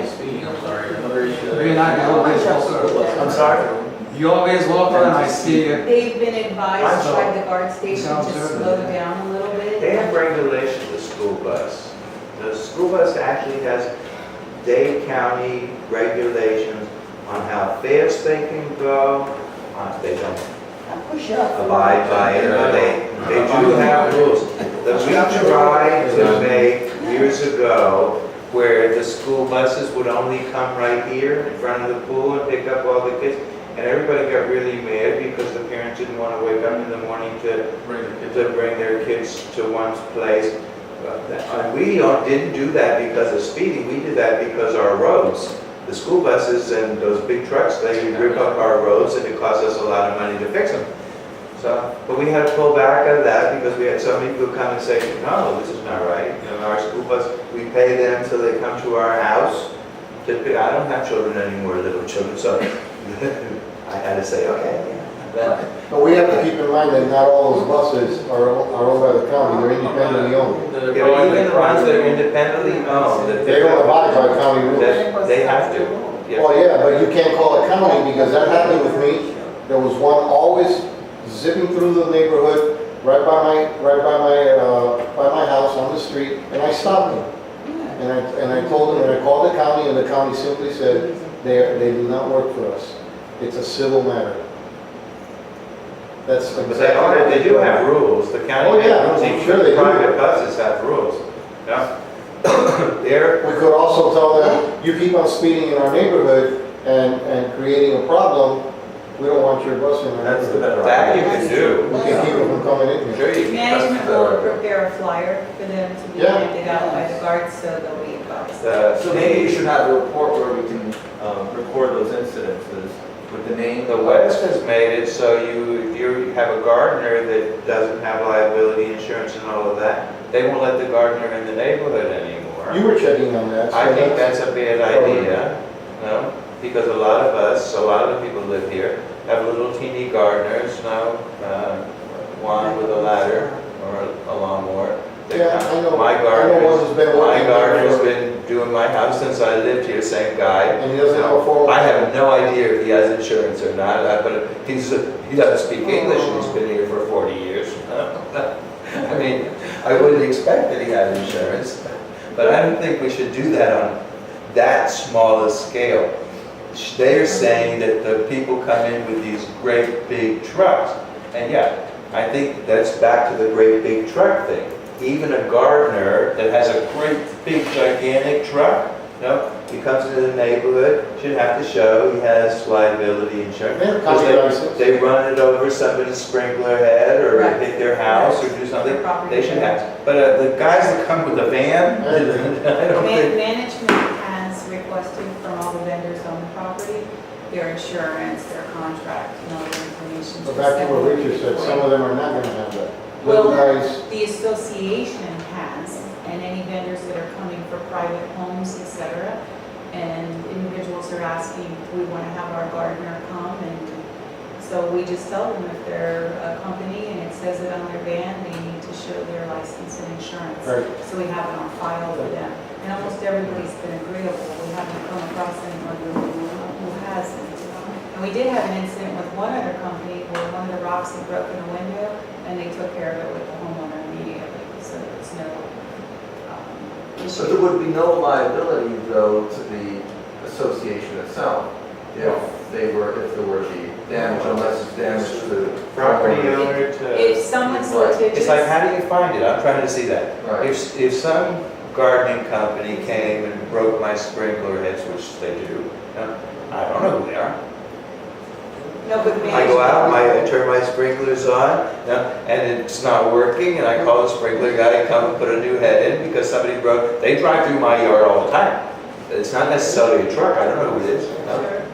E: Speaking, I'm sorry, another issue that
I: I mean, I always walk
C: I'm sorry?
I: You always walk around, I see it.
D: They've been advised by the guard station
I: Sounds
D: to
I: good.
D: slow down a little bit.
A: They have regulation to school bus. The school bus actually has Dade County regulations on how fast they can go. They don't abide by it, but they do have rules. We tried to make years ago where the school buses would only come right here in front of the pool and pick up all the kids. And everybody got really mad because the parents didn't want to wake up in the morning to bring their kids to one's place. And we didn't do that because of speeding, we did that because our roads, the school buses and those big trucks, they rip up our roads and it costs us a lot of money to fix them. So, but we had to pull back out of that because we had so many people come and say, no, this is not right. You know, our school bus, we pay them till they come to our house. I don't have children anymore, little children, so I had to say, okay.
C: But we have to keep in mind that not all those buses are owned by the county, they're independently owned.
A: Yeah, but even the ones that are independently owned, that
C: They don't abide by county rules.
A: they have to. Yeah.
C: Well, yeah, but you can't call it county because that happened with me. There was one always zipping through the neighborhood, right by my house on the street, and I stopped him. And I told him, and I called the county, and the county simply said, they do not work for us. It's a civil matter. That's
A: But they do have rules, the county
C: Oh, yeah,
A: rules,
C: I'm
A: even
C: sure they do.
A: private buses have rules. Yeah.
C: We could also tell them, you keep on speeding in our neighborhood and creating a problem, we don't want your bus in our
F: That's the
C: neighborhood.
F: better
A: That you can do.
C: We can keep them from coming in here.
A: Sure you can.
D: Management will prepare a flyer for them to be
C: Yeah.
D: handed out by the guards, so they'll be advised.
F: So maybe you should have a report where we can record those incidences with the name.
A: The West has made it so if you have a gardener that doesn't have liability insurance and all of that, they won't let the gardener in the neighborhood anymore.
C: You were checking on that. so
A: I think that's a bad idea, no? Because a lot of the people who live here, have little teeny gardeners, one with a ladder or a lawnmower. They
C: Yeah,
A: come-
C: I know.
A: My
C: I know one who's been working
A: gardener's
C: there.
A: been doing my house since I lived here, same guy.
C: And he doesn't have a formal.
A: I have no idea if he has insurance or not, but he doesn't speak English and he's been here for 40 years. I mean, I wouldn't expect that he had insurance, but I don't think we should do that on that small a scale. They're saying that the people come in with these great big trucks, and yeah, I think that's back to the great big truck thing. Even a gardener that has a great big gigantic truck, he comes into the neighborhood, should have to show he has liability insurance.
C: Yeah,
A: Because
C: license.
A: they run it over somebody's sprinkler head or
D: Right.
A: hit their house or do something,
D: Their property.
A: they should have. But the guys that come with the van, I don't think.
D: Management has requested from all the vendors on the property, their insurance, their contract, and all the information.
C: But back to what Richard said, some of them are not gonna have that.
D: Well,
C: Little guys,
D: the association has, and any vendors that are coming for private homes, etc. And individuals are asking, we want to have our gardener come, and so we just tell them if they're a company and it says it on their van, they need to show their license and insurance.
C: Right.
D: So we have it on file for them. And almost everybody's been agreeable. We haven't come across anyone who hasn't. And we did have an incident with one other company where one of the rocks had broken a window, and they took care of it with the homeowner immediately, so there was no
F: So
D: issue.
F: there would be no liability though to the association itself if there were to be damage, unless it's damage to the
A: Property owner to.
D: If someone's litigious.
A: It's like, how do you find it? I'm trying to see that.
F: Right.
A: If some gardening company came and broke my sprinkler heads, which they do, I don't know who they are.
D: No, but
A: I go out, I turn my sprinklers on, and it's not working, and I call the sprinkler guy to come and put a new head in because somebody broke. They drive through my yard all the time. It's not necessarily a truck. I don't know who it is.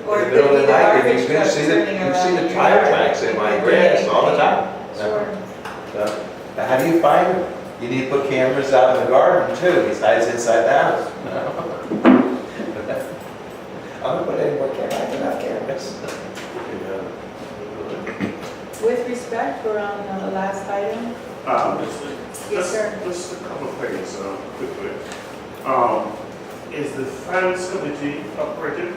D: Or
A: In
D: it
A: the middle
D: could
A: of
D: be
A: the
D: the
A: night,
D: garbage
A: you can
D: truck
A: see
D: turning
A: you see
D: around
A: the
D: your
A: tire
D: yard.
A: tracks in my
D: It could be
A: grass all the time.
D: Sure.
A: So, how do you find them? You need to put cameras out in the garden too, besides inside the house. I'm gonna put any more cameras, I can have cameras.
D: With respect, we're on the last item. Yes, sir.
H: Just a couple of things, quickly. Is the finance committee operative?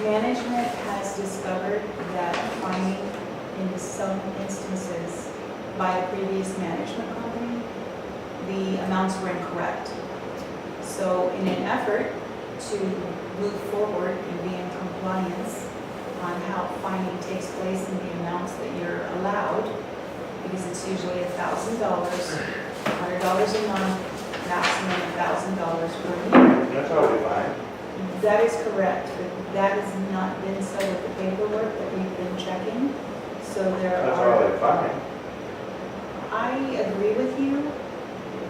D: Management has discovered that finding in some instances by a previous management company the amounts were incorrect. So in an effort to move forward and be in compliance on how fining takes place and the amounts that you're allowed, because it's usually $1,000, $100 a month, maximum $1,000 per year.
A: That's already fine.
D: That is correct, but that has not been so with the paperwork that we've been checking. So there
A: That's
D: are,
A: already fine.
D: I agree with you,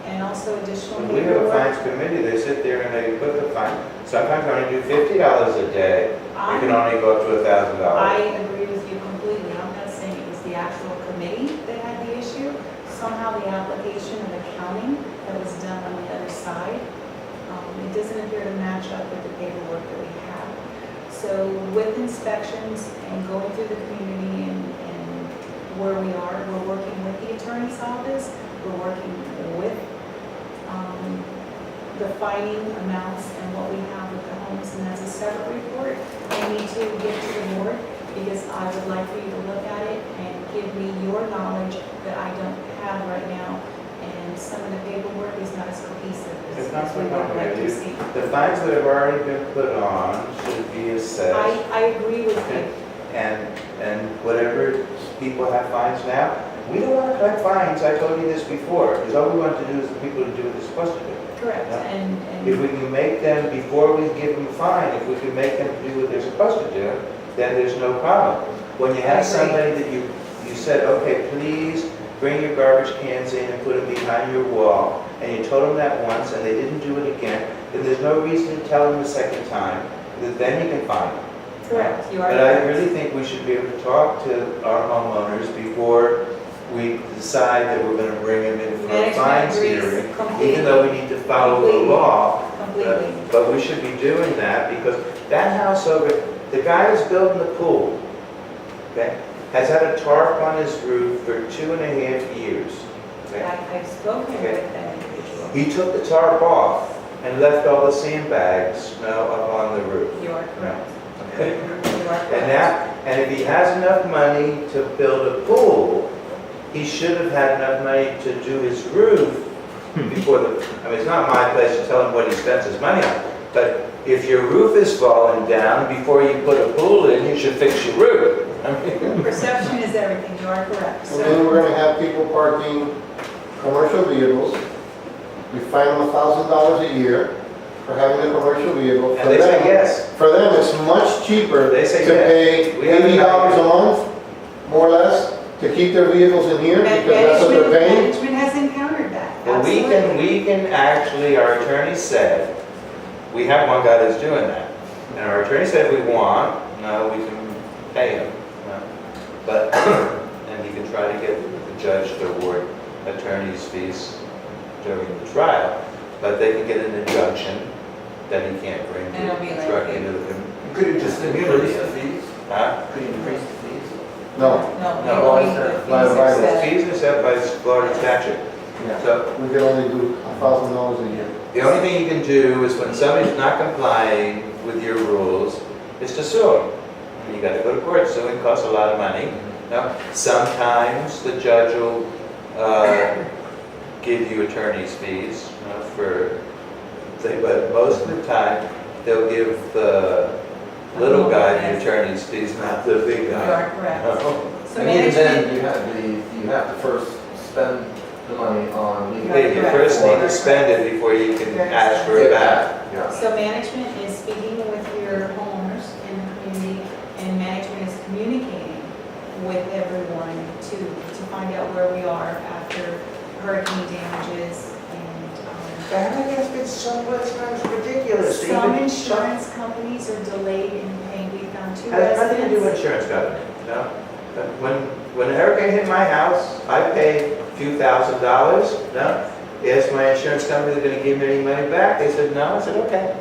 D: and also additional
A: When we have a
D: paperwork.
A: fines committee, they sit there and they put the fine, sometimes they only do $50 a day. You can only go up to $1,000.
D: I agree with you completely. I'm not saying it was the actual committee that had the issue. Somehow the application and accounting that was done on the other side, it doesn't appear to match up with the paperwork that we have. So with inspections and going through the community and where we are, we're working with the attorney's office, we're working with the fining amounts and what we have with the homes, and that's a separate report. I need to give to the board because I would like for you to look at it and give me your knowledge that I don't have right now. And some of the paperwork is not as cohesive
A: It's
D: as
A: not
D: we would like to
A: complicated.
D: see.
A: The fines that have already been put on should be assessed.
D: I agree with you.
A: And whatever people have fines now, we don't want to collect fines, I told you this before, because all we want to do is the people to do what they're supposed to do.
D: Correct,
A: Yeah.
D: and
A: If we can make them, before we give them a fine, if we can make them do what they're supposed to do, then there's no problem. When you have
D: I agree.
A: somebody that you said, okay, please bring your garbage cans in and put them behind your wall, and you told them that once and they didn't do it again, then there's no reason to tell them the second time, then you can fine them.
D: correct, you are
A: But I
D: correct.
A: really think we should be able to talk to our homeowners before we decide that we're going to bring them in for a
D: Management
A: fines
D: agrees
A: hearing,
D: completely.
A: even though we need to follow the
D: Completely.
A: law.
D: Completely.
A: But we should be doing that because that house over, the guy who's building the pool, okay, has had a tarp on his roof for 2.5 years. Okay?
D: I've spoken
A: Okay.
D: with that individual.
A: He took the tarp off and left all the sandbags, up on the roof.
D: You are correct.
A: Okay?
D: You are correct.
A: And if he has enough money to build a pool, he should have had enough money to do his roof before I mean, it's not my place to tell him what he spends his money on, but if your roof is falling down, before you put a pool in, you should fix your roof. I mean,
D: Perception is everything, you are correct.
C: And then we're gonna have people parking commercial vehicles. We fine them $1,000 a year for having a commercial vehicle.
A: And they say yes.
C: For them, it's much cheaper
A: They say
C: to
A: yes.
C: pay
A: We have
C: $80 a month, more or less, to keep their vehicles in here, because that's what they're paying.
D: Management has encountered that,
A: Well,
D: absolutely.
A: we can actually, our attorney said, we have one guy that's doing that. And our attorney said if we want, no, we can pay him. No. But, and he can try to get the judge to award attorney's fees during the trial. But they can get an injunction that he can't bring
D: And it'll be
A: the
D: like
A: truck
D: a-
A: into the
F: Could you just increase the fees?
A: Huh?
F: Could you increase the fees?
C: No,
D: No,
A: No.
D: only the
C: By
D: fees are
C: right.
A: The
D: set.
A: fees are set by Florida statute.
C: yeah,
A: So
C: we can only do $1,000 a year.
A: the only thing you can do is when somebody's not complying with your rules, is to sue them. And you gotta go to court, suing costs a lot of money. Now, sometimes the judge will, give you attorney's fees, but most of the time, they'll give the little guy the attorney's fees, not the big
D: You
A: guy.
D: are correct. So
F: And even then,
D: management,
F: you have to first spend the money on legal.
A: Okay, you first need to spend it before you can ask for it back.
F: Yeah.
D: so management is speaking with your homeowners in the community, and management is communicating with everyone to find out where we are after hurricane damages and,
A: That has been sometimes ridiculous.
D: some insurance companies are delayed in paying. We found 2
A: Has nothing to do with
D: residents.
A: insurance company, no. But when a hurricane hit my house, I paid a few $1,000s, no. Asked my insurance company if they're gonna give me any money back, they said no, I said, okay.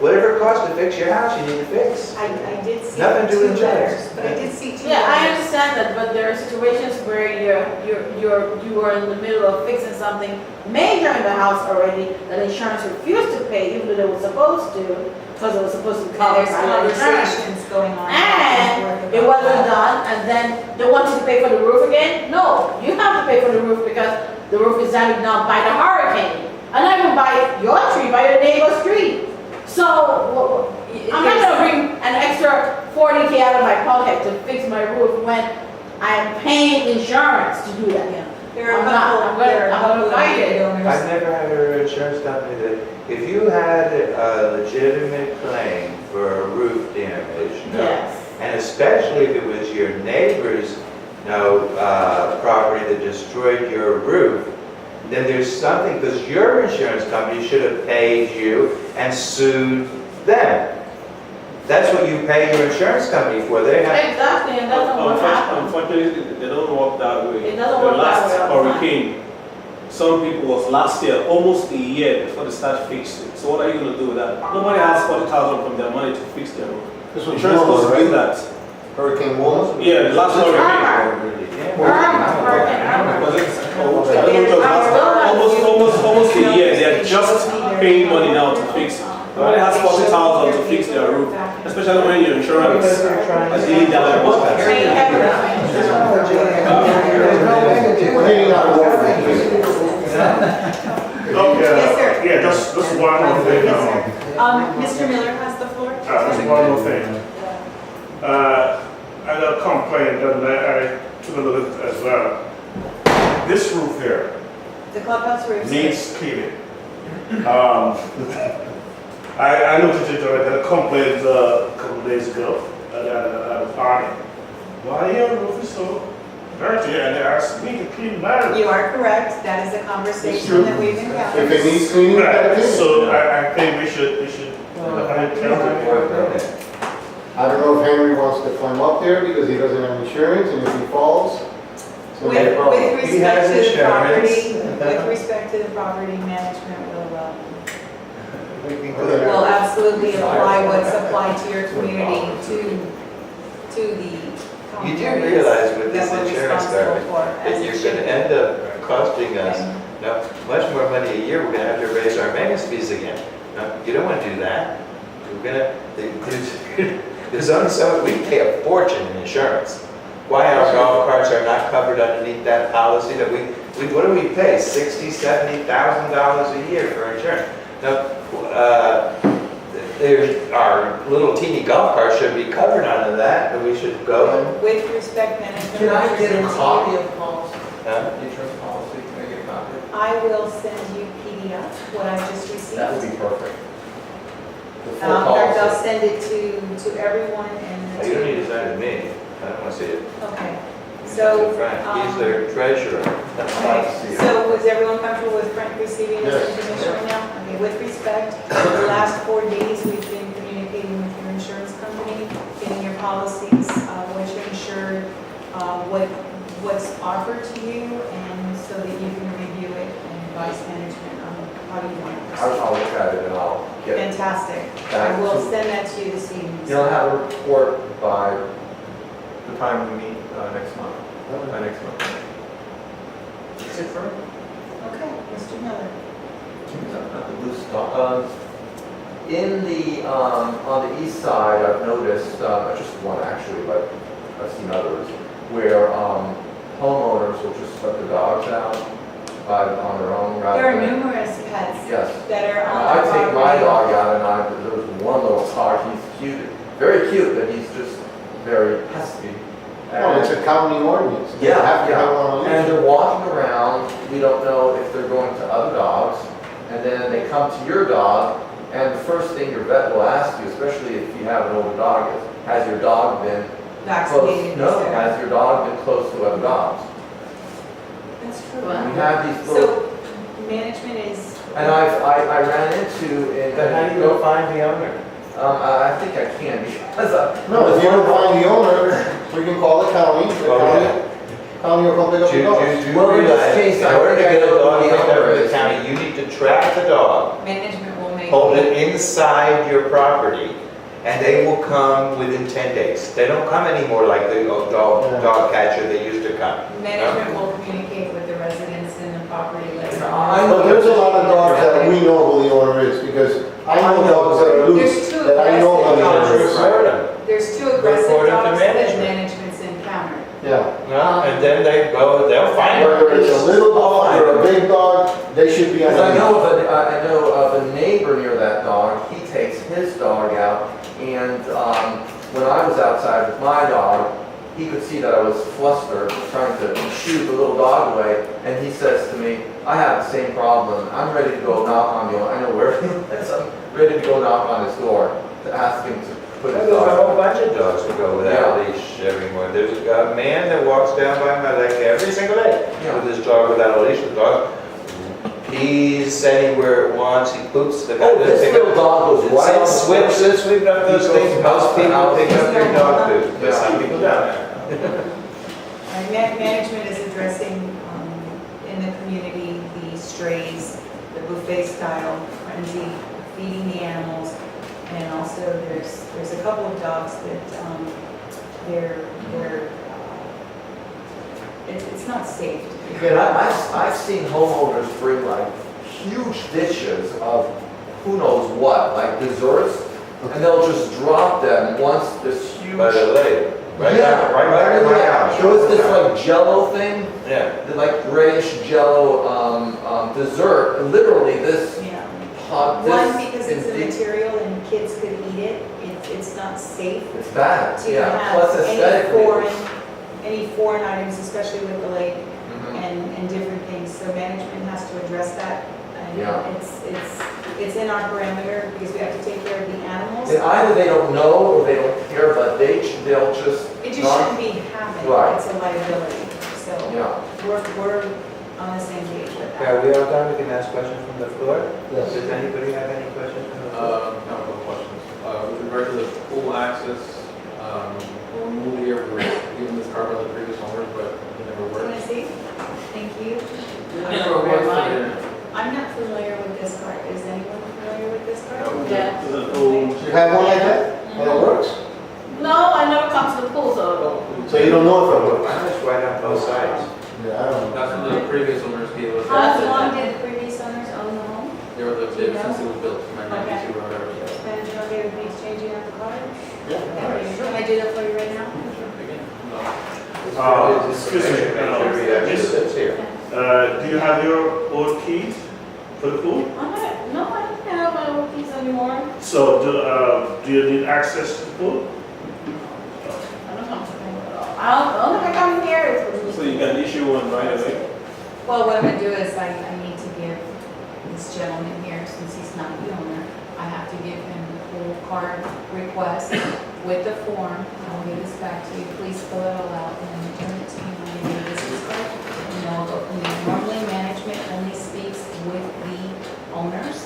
A: Whatever it costs to fix your house, you need to fix.
D: I did see
A: Nothing to do
D: 2
A: with
D: letters,
A: insurance.
D: but I did see 2
G: Yeah, I
D: letters.
G: understand that, but there are situations where you are in the middle of fixing something major in the house already that insurance refused to pay, even though they were supposed to, because it was supposed to be
D: And
G: covered
D: there's
G: by the insurance.
D: conversations going on.
G: And it wasn't done, and then they want you to pay for the roof again? No, you have to pay for the roof because the roof is damaged now by the hurricane. And not even by your tree, by your neighbor's tree. So, I'm not gonna bring an extra 40K out of my pocket to fix my roof when I'm paying insurance to do that.
D: There are a
G: I'm not-
D: couple,
G: I'm gonna-
D: there are a
G: I'm gonna
D: couple of
G: fight it.
D: owners.
A: I've never had an insurance company that, if you had a legitimate claim for a roof damage, no,
G: Yes.
A: and especially if it was your neighbor's, property that destroyed your roof, then there's something, because your insurance company should have paid you and sued them. That's what you pay your insurance company for. They have,
G: Exactly, and that's not what happened.
B: Unfortunately, they don't work that way.
G: It doesn't
B: The
G: work that
B: last
G: way all the time.
B: hurricane, some people was last year, almost a year before they start fixing. So what are you gonna do with that? Nobody has 40,000 from their money to fix their roof.
C: This was
B: Insurance supposed to do
C: Wilma, right?
B: that.
C: Hurricane Wilma?
B: Yeah, the last hurricane.
G: Irma.
B: Was it? Oh, I don't know if it was last- almost a year. They're just paying money now to fix it. Nobody has 40,000 to fix their roof, especially when your insurance is really that much.
G: Pay everything.
C: We're hitting out of order.
D: Yes, sir.
H: Yeah, just one more thing.
D: Mr. Miller has the floor.
H: Just one more thing. I got a complaint and I took a look at it as well. This roof here
D: The clubhouse roof.
H: needs cleaning. I noticed it, I got a complaint a couple of days ago at a party. Why your roof is so dirty? And they asked me to clean my roof.
D: You are correct. That is a
C: It's
D: conversation
C: true.
D: that we've
C: If
D: encountered.
C: it needs cleaning, we gotta
H: Right,
C: clean it.
H: so I think we should
C: I don't know if Henry wants to climb up there because he doesn't have insurance, and if he falls, it's gonna be a problem.
D: With
A: He has
D: respect to the property,
A: insurance.
D: with respect to the property, management
A: we can go
C: Okay.
A: there.
D: will absolutely apply what's applied to your community to the.
A: You do realize with this
D: that we're
A: insurance
D: responsible
A: card,
D: for, as
A: that
D: it
A: you're
D: should
A: gonna
D: be.
A: end up costing us, much more money a year. We're gonna have to raise our maintenance fees again. No, you don't wanna do that. We're gonna, there's only so, we pay a fortune in insurance. Why our golf carts are not covered underneath that policy that what do we pay? $60,000, $70,000 a year for insurance. Now, our little teeny golf cart should be covered under that, and we should go and,
D: With respect, management.
F: Can I get a
D: represents
F: copy
D: you.
F: of the policy, the insurance policy? Can I get a copy?
D: I will send you PDF, what I just received.
F: That would be perfect. The full
D: In fact, I'll
F: policy.
D: send it to everyone and.
A: oh, you don't need to send it to me. I don't wanna see it.
D: Okay,
A: Send it
D: so.
A: to Frank, he's their treasurer.
D: Okay, so was everyone comfortable with Frank receiving this
C: Yes.
D: information right now? Okay, with respect, for the last 4 days, we've been communicating with your insurance company, getting your policies, what you're insured, what's offered to you, and so that you can review it and advise management on how you want to proceed.
F: I'll look at it and I'll get,
D: Fantastic.
F: Back
D: I will
F: to-
D: send that to you this evening.
F: you'll have a report by the time we meet next month, by next month. Is it for?
D: Okay, Mr. Miller.
F: Not the loose dog. In the, on the east side, I've noticed, not just one actually, but I've seen others, where homeowners will just let the dogs out on their own rather
D: There are
F: than.
D: numerous pets
F: Yes.
D: that are on
F: I
D: the
F: take my
D: property.
F: dog out and there was one little dog, he's cute, very cute, but he's just very pesky.
C: Oh, it's a county ordinance. They
F: Yeah,
C: have to have one on
F: And
C: leash.
F: they're walking around, we don't know if they're going to other dogs, and then they come to your dog, and the first thing your vet will ask you, especially if you have an older dog, is, has your dog been close?
D: Vaccinated.
F: No,
D: Mr.
F: has your dog been close to other dogs?
D: That's true.
G: Wow.
F: We have these little,
D: So, management is.
F: and I ran into in.
A: Then how do you go find the owner?
F: I think I can, because
C: No, if you don't find the owner, we can call the county, county will come pick up the dog.
F: Well, in this case, I
A: In order to
F: think I
A: get a
F: know
A: dog
F: who the
A: picked up
F: owner
A: in the
F: is.
A: county, you need to trap the dog,
D: Management will make.
A: hold it inside your property, and they will come within 10 days. They don't come anymore like the dog catcher they used to come.
D: Management will communicate with the residents in the property.
C: But there's a lot of dogs that we know who the owner is, because I know dogs that are loose,
D: There's two
C: that I know who the owner is.
A: Report them.
D: There's two aggressive
A: Report it to
D: dogs that
A: management.
D: management's encountered.
C: Yeah.
A: No, and then they go, they'll find
C: Whether it's a little dog or a big dog, they should be on
F: Because
C: the
F: I know of a neighbor near that dog, he takes his dog out, and when I was outside with my dog, he could see that I was flustered, trying to shoo the little dog away, and he says to me, I have the same problem, I'm ready to go knock on the, I know where he lives, I'm ready to go knock on his door to ask him to put his
A: There's a whole
F: dog.
A: bunch of dogs that go without a leash everywhere. There's a man that walks down by my leg every single day
F: Yeah.
A: with his dog without a leash. The dog pees anywhere it wants, he poops. The guy
F: Oh, this
A: doesn't
F: little dog goes right on the
A: sweeps
F: floor.
A: and sweeping up those
F: He
A: things.
F: goes
A: Most people
F: out.
A: pick up their dog poop.
F: Yeah.
A: There's some people down there.
D: Management is addressing in the community the strays, the buffet style frenzy, feeding the animals, and also there's a couple of dogs that they're it's not safe to be.
F: And I've seen homeowners bring like huge dishes of who knows what, like desserts, and they'll just drop them once this huge.
A: By the lake, right
F: Yeah,
A: back, right back in my house.
F: There was this like jello thing,
A: Yeah.
F: the, like grayish jello dessert, and literally this
D: Yeah.
F: hot,
D: One,
F: this.
D: because it's a
F: in-
D: material and kids could eat it, it's not safe
F: It's bad,
D: to
F: yeah, plus
D: have
F: aesthetically.
D: any foreign items, especially with the lake
F: Mhm.
D: and different things. So management has to address that. And
F: Yeah.
D: it's in our parameter because we have to take care of the animals.
F: And either they don't know or they don't care, but they'll just
D: It just
F: not,
D: shouldn't be happening.
F: Right.
D: It's a liability. So
F: yeah.
D: we're on the same page with that.
A: Are we all done? We can ask questions from the floor?
C: Yes.
A: Does anybody have any questions from the floor?
E: No questions. With regard to the pool access, when we moved here, we were given this card by the previous owners, but it never
D: Can I
E: worked.
D: see? Thank you.
E: It never worked.
D: I'm not familiar with this card. Is anyone familiar with this card?
E: No.
G: Yeah.
C: You have one like that? And it works?
G: No, I never come to the pool, so.
C: So you don't know if it works?
A: Mine is right on both sides.
C: Yeah, I don't know.
E: That's what the previous owners gave us.
D: How long did the previous owners own the home?
E: They were the, since it was built, in 1992 or whatever.
D: And you okay with me exchanging out the card?
C: Yeah.
D: Can I do that for you right now?
H: Excuse me,
A: This is here.
H: do you have your own keys for the pool?
G: No, I don't have my own keys anymore.
H: So do you need access to the pool?
G: I don't come to the pool at all. The only time I come here is for
B: So you can issue one right away?
D: Well, what I'm gonna do is I need to give this gentleman here, since he's not the owner, I have to give him the full card request with the form. I'll give this back to you. Please fill it all out and then return it to me when you need this card. And then I'll go from there. Normally, management only speaks with the owners.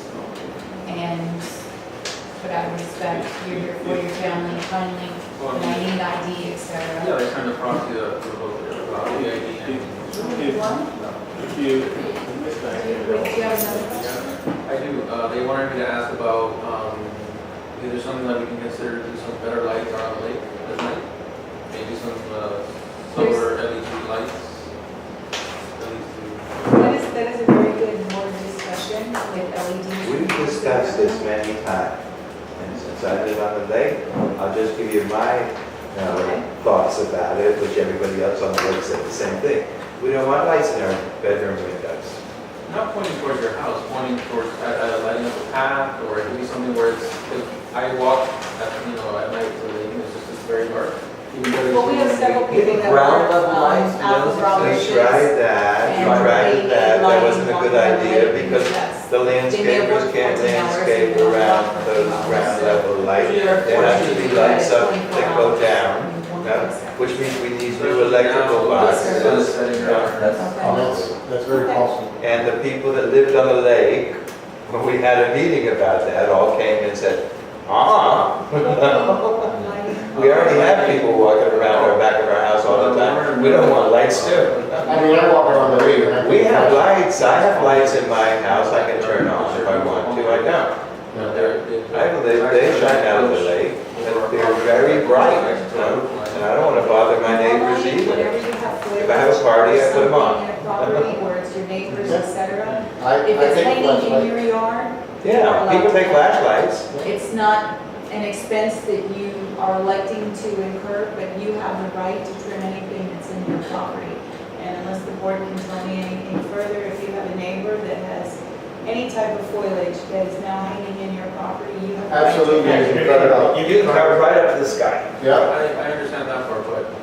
D: But out of respect, you're here for your family, friendly, and I need ID, et
E: Yeah,
D: cetera.
E: they turned the property to both the ID and.
B: If you,
D: Wait, do you have another question?
E: I do, they wanted me to ask about, either something that we can consider to do some better lights around the lake at night? Maybe some, solar LED lights?
D: That is a very good board discussion with LEDs.
A: We've discussed this many times, and since I live on the lake, I'll just give you my thoughts about it, which everybody else on the lake said the same thing. We don't want lights in our bedroom windows.
E: Not pointing towards your house, pointing towards, lighting up a path, or it could be something where it's, if I walk at, at night to the lake, and it's very dark.
D: Well, we have several people that
F: Ground
D: work,
F: level lights,
D: Alpha Bravo
A: We
D: shifts.
A: tried that,
D: and
A: that wasn't a good
D: lighting
A: idea,
D: on the
A: because
D: lake,
A: the landscapers can't landscape around those ground level lights. There has to be lights up that go down, which means we need new electrical boxes.
C: That's very possible.
A: And the people that lived on the lake, when we had a meeting about that, all came and said, we already have people walking around our back of our house all the time. We don't want lights too.
C: I mean, I walk around the lake and I.
A: We have lights, I have lights in my house I can turn on if I want to, I don't. I live, they shine out of the lake, and they're very bright, and I don't want to bother my neighbors either. If I have a party, I put them on.
D: Something in a property where it's your neighbors, et cetera.
C: I
D: If it's
C: take
D: hanging in
C: flashlight.
D: your yard.
A: Yeah, people take flashlights.
D: It's not an expense that you are electing to incur, but you have the right to trim anything that's in your property. And unless the board can tell me anything further, if you have a neighbor that has any type of foliage that is now hanging in your property, you have. the right to
C: Absolutely,
D: cut
C: you
D: it.
C: can cut it out.
A: You can cut right up to the sky.
C: Yeah,
E: I understand that part, but,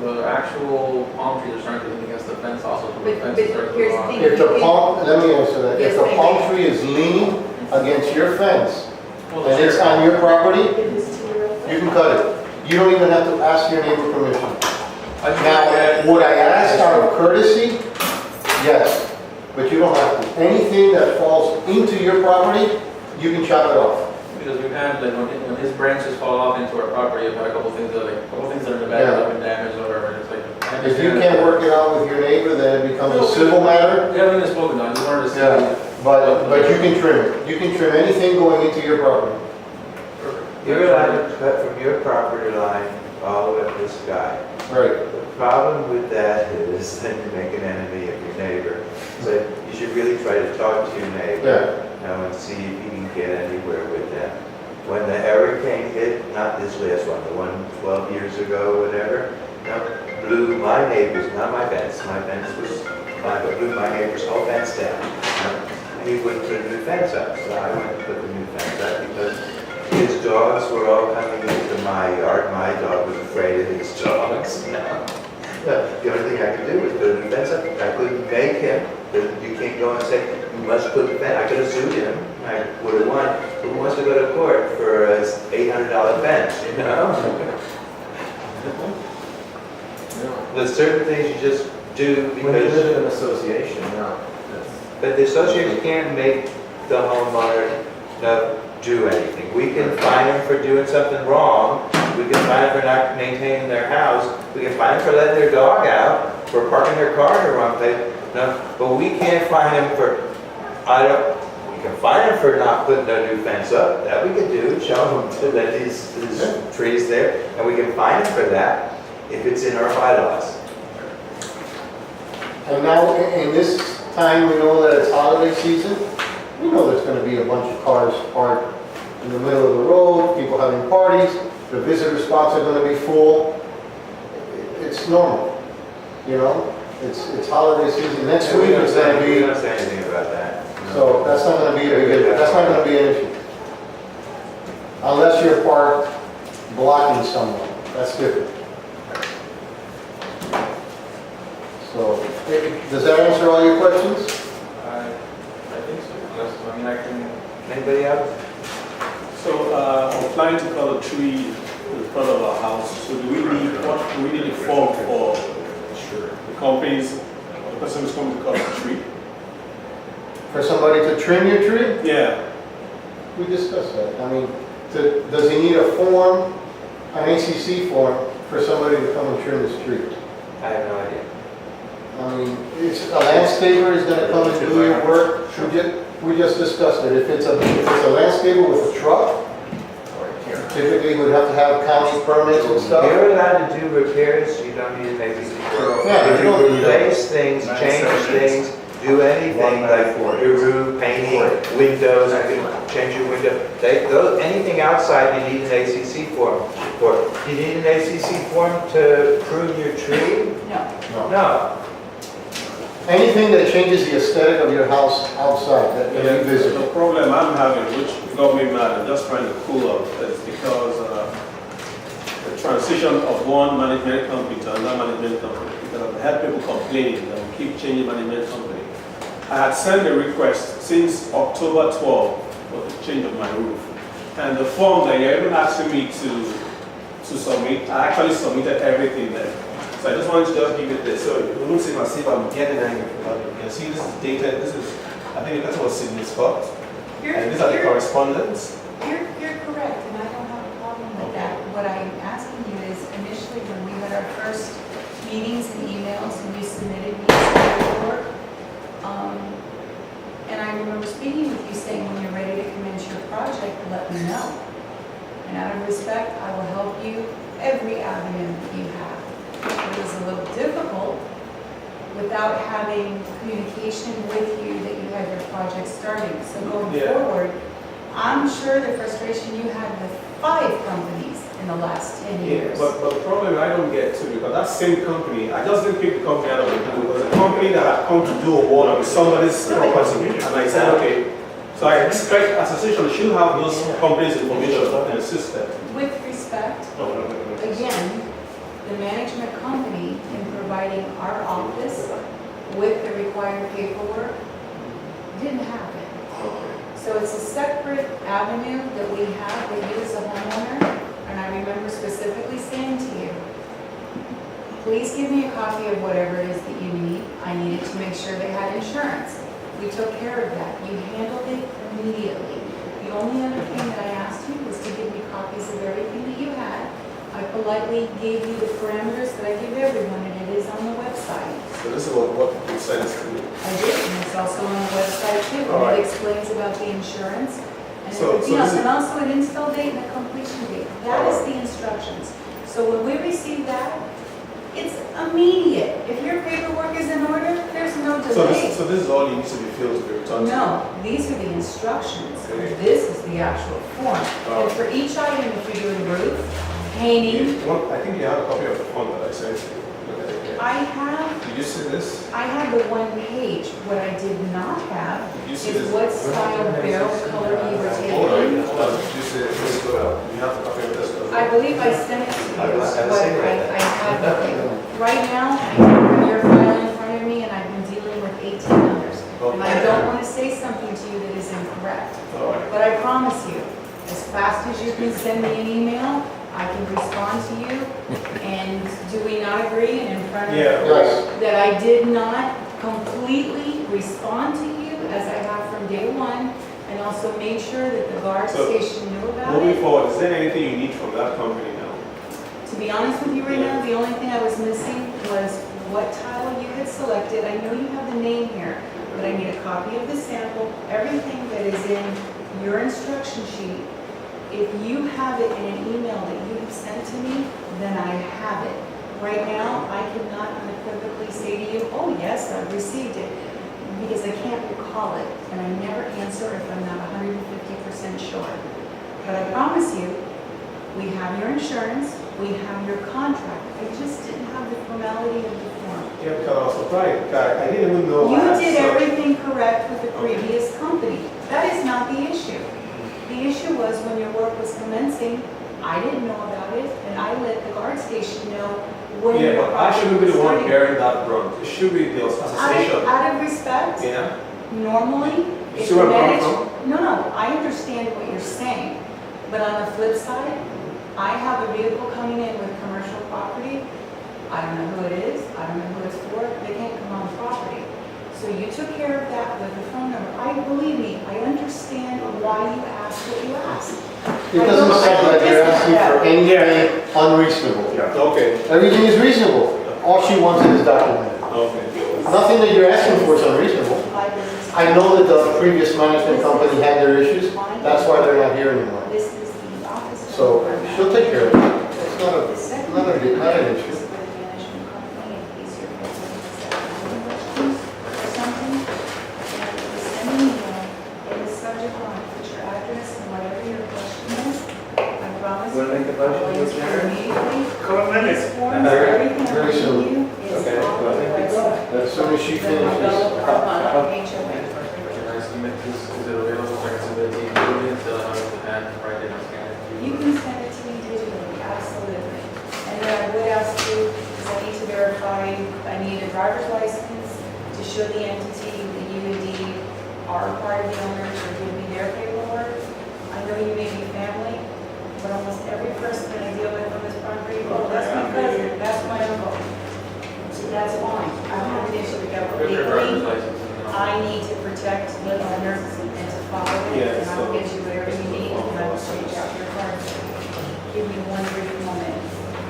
E: the actual palm trees are starting to lean against the fence also, so the
D: But-
E: fence
D: but
E: is starting to
D: here's
E: go
D: the
E: on.
D: thing.
C: if the palm, let me answer that, if
D: Yes,
C: the
D: thank
C: palm
D: you.
C: tree is leaning against your fence,
E: Well,
C: and it's
E: sure.
C: on your property,
D: Give this to your.
C: you can cut it. You don't even have to ask your neighbor permission.
E: I just-
C: Now, would I ask out of courtesy? Yes, but you don't have to. Anything that falls into your property, you can chop it off.
E: Because we've had, like, when his branches fall off into our property, we've had a couple things that, like, a couple things that are in the back that have been damaged or whatever, and it's like. I
C: If you
E: understand
C: can't
E: that.
C: work it out with your neighbor, then it becomes a civil matter.
E: We haven't even spoken on, I just wanted to see.
C: Yeah, but you can trim it. You can trim anything going into your property.
A: You're allowed to cut from your property line all the way up to the sky.
C: Right.
A: The problem with that is then you make an enemy of your neighbor. So you should really try to talk to your neighbor, and see if you can get anywhere with them. When the hurricane hit, not this last one, the one 12 years ago, whatever, blew my neighbors, not my fence was fine, but blew my neighbor's whole fence down. And he wouldn't put a new fence up, so I went to put the new fence up because his dogs were all coming into my yard. My dog was afraid of his dogs. The only thing I could do was put a new fence up. I couldn't make him, you can't go and say, you must put the fence. I could have sued him, I would have won. But who wants to go to court for a $800 fence, you know? There's certain things you just do
F: When you
A: because,
F: live in an association, no.
A: but the association can't make the homeowner do anything. We can fine them for doing something wrong. We can fine them for not maintaining their house. We can fine them for letting their dog out, for parking their car in the wrong place. No, but we can't fine them for, we can fine them for not putting a new fence up. That we can do, show them to let these trees there, and we can fine them for that if it's in our bylaws.
C: And now, in this time, we know that it's holiday season. We know there's going to be a bunch of cars parked in the middle of the road, people having parties, the visitor spots are going to be full. It's normal, you know? It's holiday season. Next week is going to
A: We
C: be,
A: don't say anything about that.
C: so that's not going to be a big, that's not going to be an issue. Unless you're parked blocking someone, that's different. So, does that answer all your questions?
E: I think so, unless, I mean, I can,
A: Anybody else?
B: So, I'm planning to cut a tree in front of our house. So do we need a form for the companies, the person who's coming to cut the tree?
C: For somebody to trim your tree?
B: Yeah.
C: We discussed that. I mean, does he need a form, an ACC form, for somebody to come and trim his tree?
A: I have no idea.
C: I mean, it's, a landscaper is gonna come and do your work. We just discussed it. If it's a landscaper with a truck, typically we'd have to have county permits and stuff.
A: You're allowed to do repairs, you don't need an ABCC.
C: Yeah,
A: If
C: you don't
A: you
C: need that.
A: replace things, change things, do anything like your roof, painting, windows, you can change your window. Anything outside, you need an ACC form for. Do you need an ACC form to prune your tree?
D: No.
A: No.
C: Anything that changes the aesthetic of your house outside, that
B: Yeah,
C: you visit.
B: the problem I'm having, which got me mad, I'm just trying to cool off, is because the transition of one management company to another management company, because I've had people complaining that we keep changing management company. I had sent a request since October 12 for the change of my roof. And the form that you're even asking me to submit, I actually submitted everything there. So I just wanted to just give it this. So it won't seem as if I'm getting angry about it. You can see this is dated, this is, I think that's what Sydney Scott. And these are the correspondence.
D: You're correct, and I don't have a problem with that. What I'm asking you is initially when we had our first meetings and emails and you submitted me some work, and I remember speaking with you saying when you're ready to commence your project, let me know. And out of respect, I will help you every avenue that you have. It was a little difficult without having communication with you that you had your project starting. So going
B: Yeah.
D: forward, I'm sure the frustration you had with 5 companies in the last 10
B: Yeah,
D: years.
B: but the problem I don't get too, because that same company, I just didn't pick the company out of the blue. It was a company that had come to do a work with somebody's property. And I said, okay, so I expect association should have those companies' information in the system.
D: With respect, again, the management company in providing our office with the required paperwork didn't happen. So it's a separate avenue that we have that you as a homeowner, and I remember specifically saying to you, please give me a copy of whatever it is that you need. I needed to make sure they had insurance. We took care of that. You handled it immediately. The only other thing that I asked you was to give me copies of everything that you had. I politely gave you the parameters that I give everyone, and it is on the website.
B: So this is what you said to me.
D: I did, and it's also on the website too,
B: All
D: and
B: right.
D: it explains about the insurance and
B: So
D: everything else,
B: this is-
D: and also an install date and a completion date. That is the instructions. So when we receive that, it's immediate. If your paperwork is in order, there's no delay.
B: So this is all you need to be filled to be returned to?
D: No, these are the instructions.
B: Okay.
D: This is the actual form. And for each item, if you're doing roof, painting,
B: I think you have a copy of the form that I sent you. Look at it here.
D: I have
B: Did you see this?
D: I have the one page. What I did not have
B: Did you see
D: is
B: this?
D: what style barrel color you were
B: Hold on,
D: taking.
B: hold on. Did you see this? Let's go out. You have a copy of this?
D: I believe I sent it to you,
A: I
D: but
A: was gonna say that.
D: I have it. Right now, I have your file in front of me, and I've been dealing with 18 others. And I don't want to say something to you that is incorrect.
B: All right.
D: But I promise you, as fast as you can send me an email, I can respond to you. And do we not agree, and in front of
B: Yeah.
C: Yes.
D: that I did not completely respond to you as I have from day one, and also made sure that the guard
B: So,
D: station knew about
B: Moving
D: it.
B: forward, is there anything you need from that company now?
D: To be honest with you right now, the only thing I was missing was what tile you had selected. I know you have the name here, but I need a copy of the sample, everything that is in your instruction sheet. If you have it in an email that you have sent to me, then I have it. Right now, I cannot unequivocally say to you, oh yes, I've received it, because I can't recall it, and I never answer if I'm not 150% sure. But I promise you, we have your insurance, we have your contract. I just didn't have the formality of the form.
B: Yeah, because I was surprised. I didn't even know.
D: You
B: I had
D: did
B: such-
D: everything correct with the previous company. That is not the issue. The issue was when your work was commencing, I didn't know about it, and I let the guard station know when
B: Yeah,
D: your
B: but I
D: project
B: shouldn't be
D: was
B: the one
D: starting.
B: bearing that brunt. It should be the association.
D: Out of respect,
B: Yeah?
D: normally, if
B: See
D: the
B: where I'm coming
D: manage... No, no, I understand what you're saying, but on the flip side, I have a vehicle coming in with commercial property. I don't know who it is, I don't know who it's for, they can't come on the property. So you took care of that with the phone number. Believe me, I understand why you asked what you asked.
C: It doesn't sound like you're asking for anything unreasonable.
B: Okay,
C: Everything is reasonable. All she wants is documented.
B: okay.
C: Nothing that you're asking for is unreasonable. I know that the previous management company had their issues. That's why they're not here anymore.
D: This is the office.
C: So she'll take care of it. It's not an issue.
D: For the management company, in case you're having questions or something, send an email in the subject line, put your address and whatever your question is. I promise.
A: Wanna make a motion to adjourn?
D: Immediately.
H: Come on, minutes.
D: These forms, everything
C: Very
D: I'm
C: soon.
D: giving you is
A: Okay,
D: on
A: well,
D: the website.
C: As soon as she
D: Then we'll
C: finishes.
D: go with our HOA.
E: Can I submit this, is it available, so I can submit the ingredients that I have to hand, write it and scan it?
D: You can send it to me digitally, absolutely. And then I would ask you, because I need to verify, I need a driver's license to show the entity that you indeed are part of the owners, or give me their paperwork. I know you may be family, but almost every person that I deal with on this property, oh, that's my cousin, that's my uncle. So that's fine, I don't have an issue with that.
E: Where's your driver's
D: Legally,
E: license?
D: I need to protect the owners and to follow it,
B: Yeah,
D: and I'll
B: so-
D: get you whatever you need, and I will change out your card. Give me one brief moment.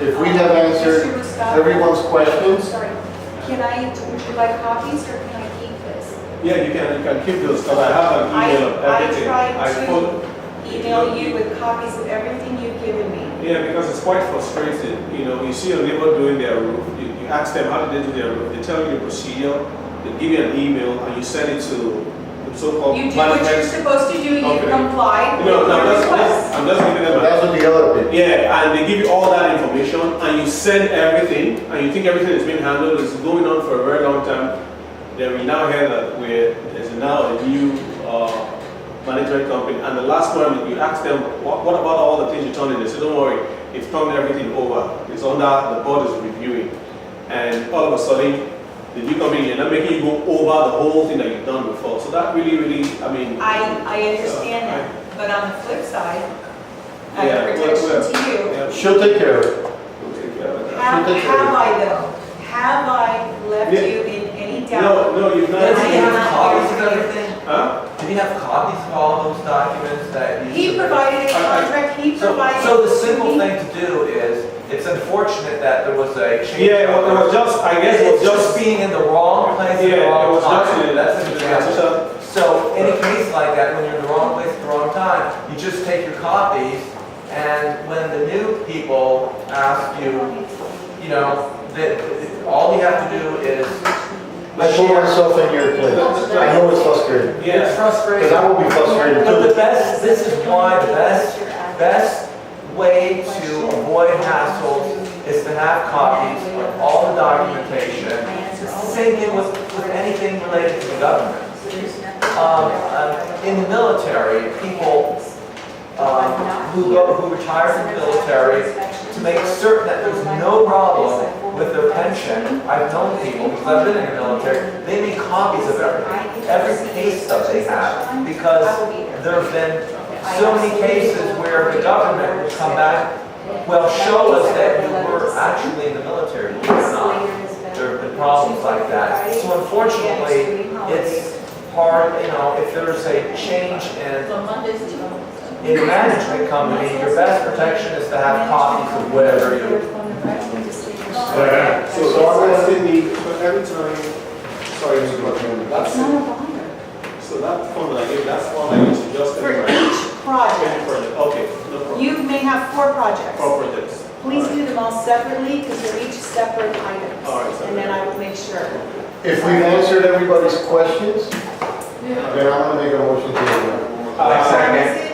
C: If we have answered
D: Mr. Gustavo,
C: everyone's
D: I'm
C: questions,
D: sorry, would you like copies, or can I keep this?
B: Yeah, you can keep those, because I have an email of
D: I
B: everything.
D: tried
B: put-
D: to email you with copies of everything you've given me.
B: Yeah, because it's quite frustrating. You know, you see your neighbor doing their roof, you ask them how did they do their roof, they tell you the procedure, they give you an email, and you send it to the so-called
D: You do what you're
B: management.
D: supposed to do, you
B: Okay.
D: comply with
B: No, no,
D: your
B: that's,
D: request.
B: I'm just giving them a.
C: That's what the other bid.
B: Yeah, and they give you all that information, and you send everything, and you think everything is being handled, it's going on for a very long time. Then we now hear that there's now a new management company, and the last one, you ask them, what about all the things you turned in? They say, don't worry, it's turned everything over. It's under, the board is reviewing. And all of a sudden, the new company, they're not making you go over the whole thing that you've done before. So that really, I mean.
D: I understand that, but on the flip side, I
B: Yeah,
D: have protection to you.
B: Yeah,
C: She'll take care of it.
B: we'll take care of that.
D: Have
C: She'll take care of it.
D: I though? Have I left
B: Yeah.
D: you in any doubt?
B: No, you've not.
F: Does he
D: am
F: have
D: not
F: copies of
D: here.
F: everything?
B: Huh?
F: Did he have copies of all those documents that you?
D: He
F: submitted?
D: provided a contract, he provided.
F: So the simple
D: to me.
F: thing to do is, it's unfortunate that there was a change.
B: Yeah, it was just, I guess it was
F: It's just
B: just.
F: being in the wrong place at the
B: Yeah, it
F: wrong
B: was just,
F: time. That's an example.
B: transition.
F: So in a case like that, when you're in the wrong place at the wrong time, you just take your copies, and when the new people ask you, you know, that all you have to do is
C: I put myself in your place. I know it's frustrating.
F: It's
B: Yeah.
F: frustrating.
C: Because I will be frustrated
F: But
C: too.
F: the best, this is why the best way to avoid hassles is to have copies of all the documentation. Same thing with anything related to the government. In the military, people who retire from the military, to make certain that there's no problem with their pension, I've known people, because I've been in the military, they make copies of every pay stub they have, because there have been so many cases where the government would come back, well, show us that you were actually in the military, you were not. There have been problems like that. So unfortunately, it's hard, you know, if there's a change in the management company, your best protection is to have copies of whatever you.
H: Yeah.
B: So I still need, so every time, sorry, Mr. Buckman, that's,
D: Not a bonder.
B: so that form that I gave, that's one I need to just.
D: For each project,
B: Okay, no problem.
D: you may have 4 projects.
B: Four projects.
D: Please do them all separately because they're each separate items.
B: All right,
D: And then I will make sure.
C: If we've answered everybody's questions, then I'm gonna make a motion to adjourn.
B: Second.
D: Pharmacy,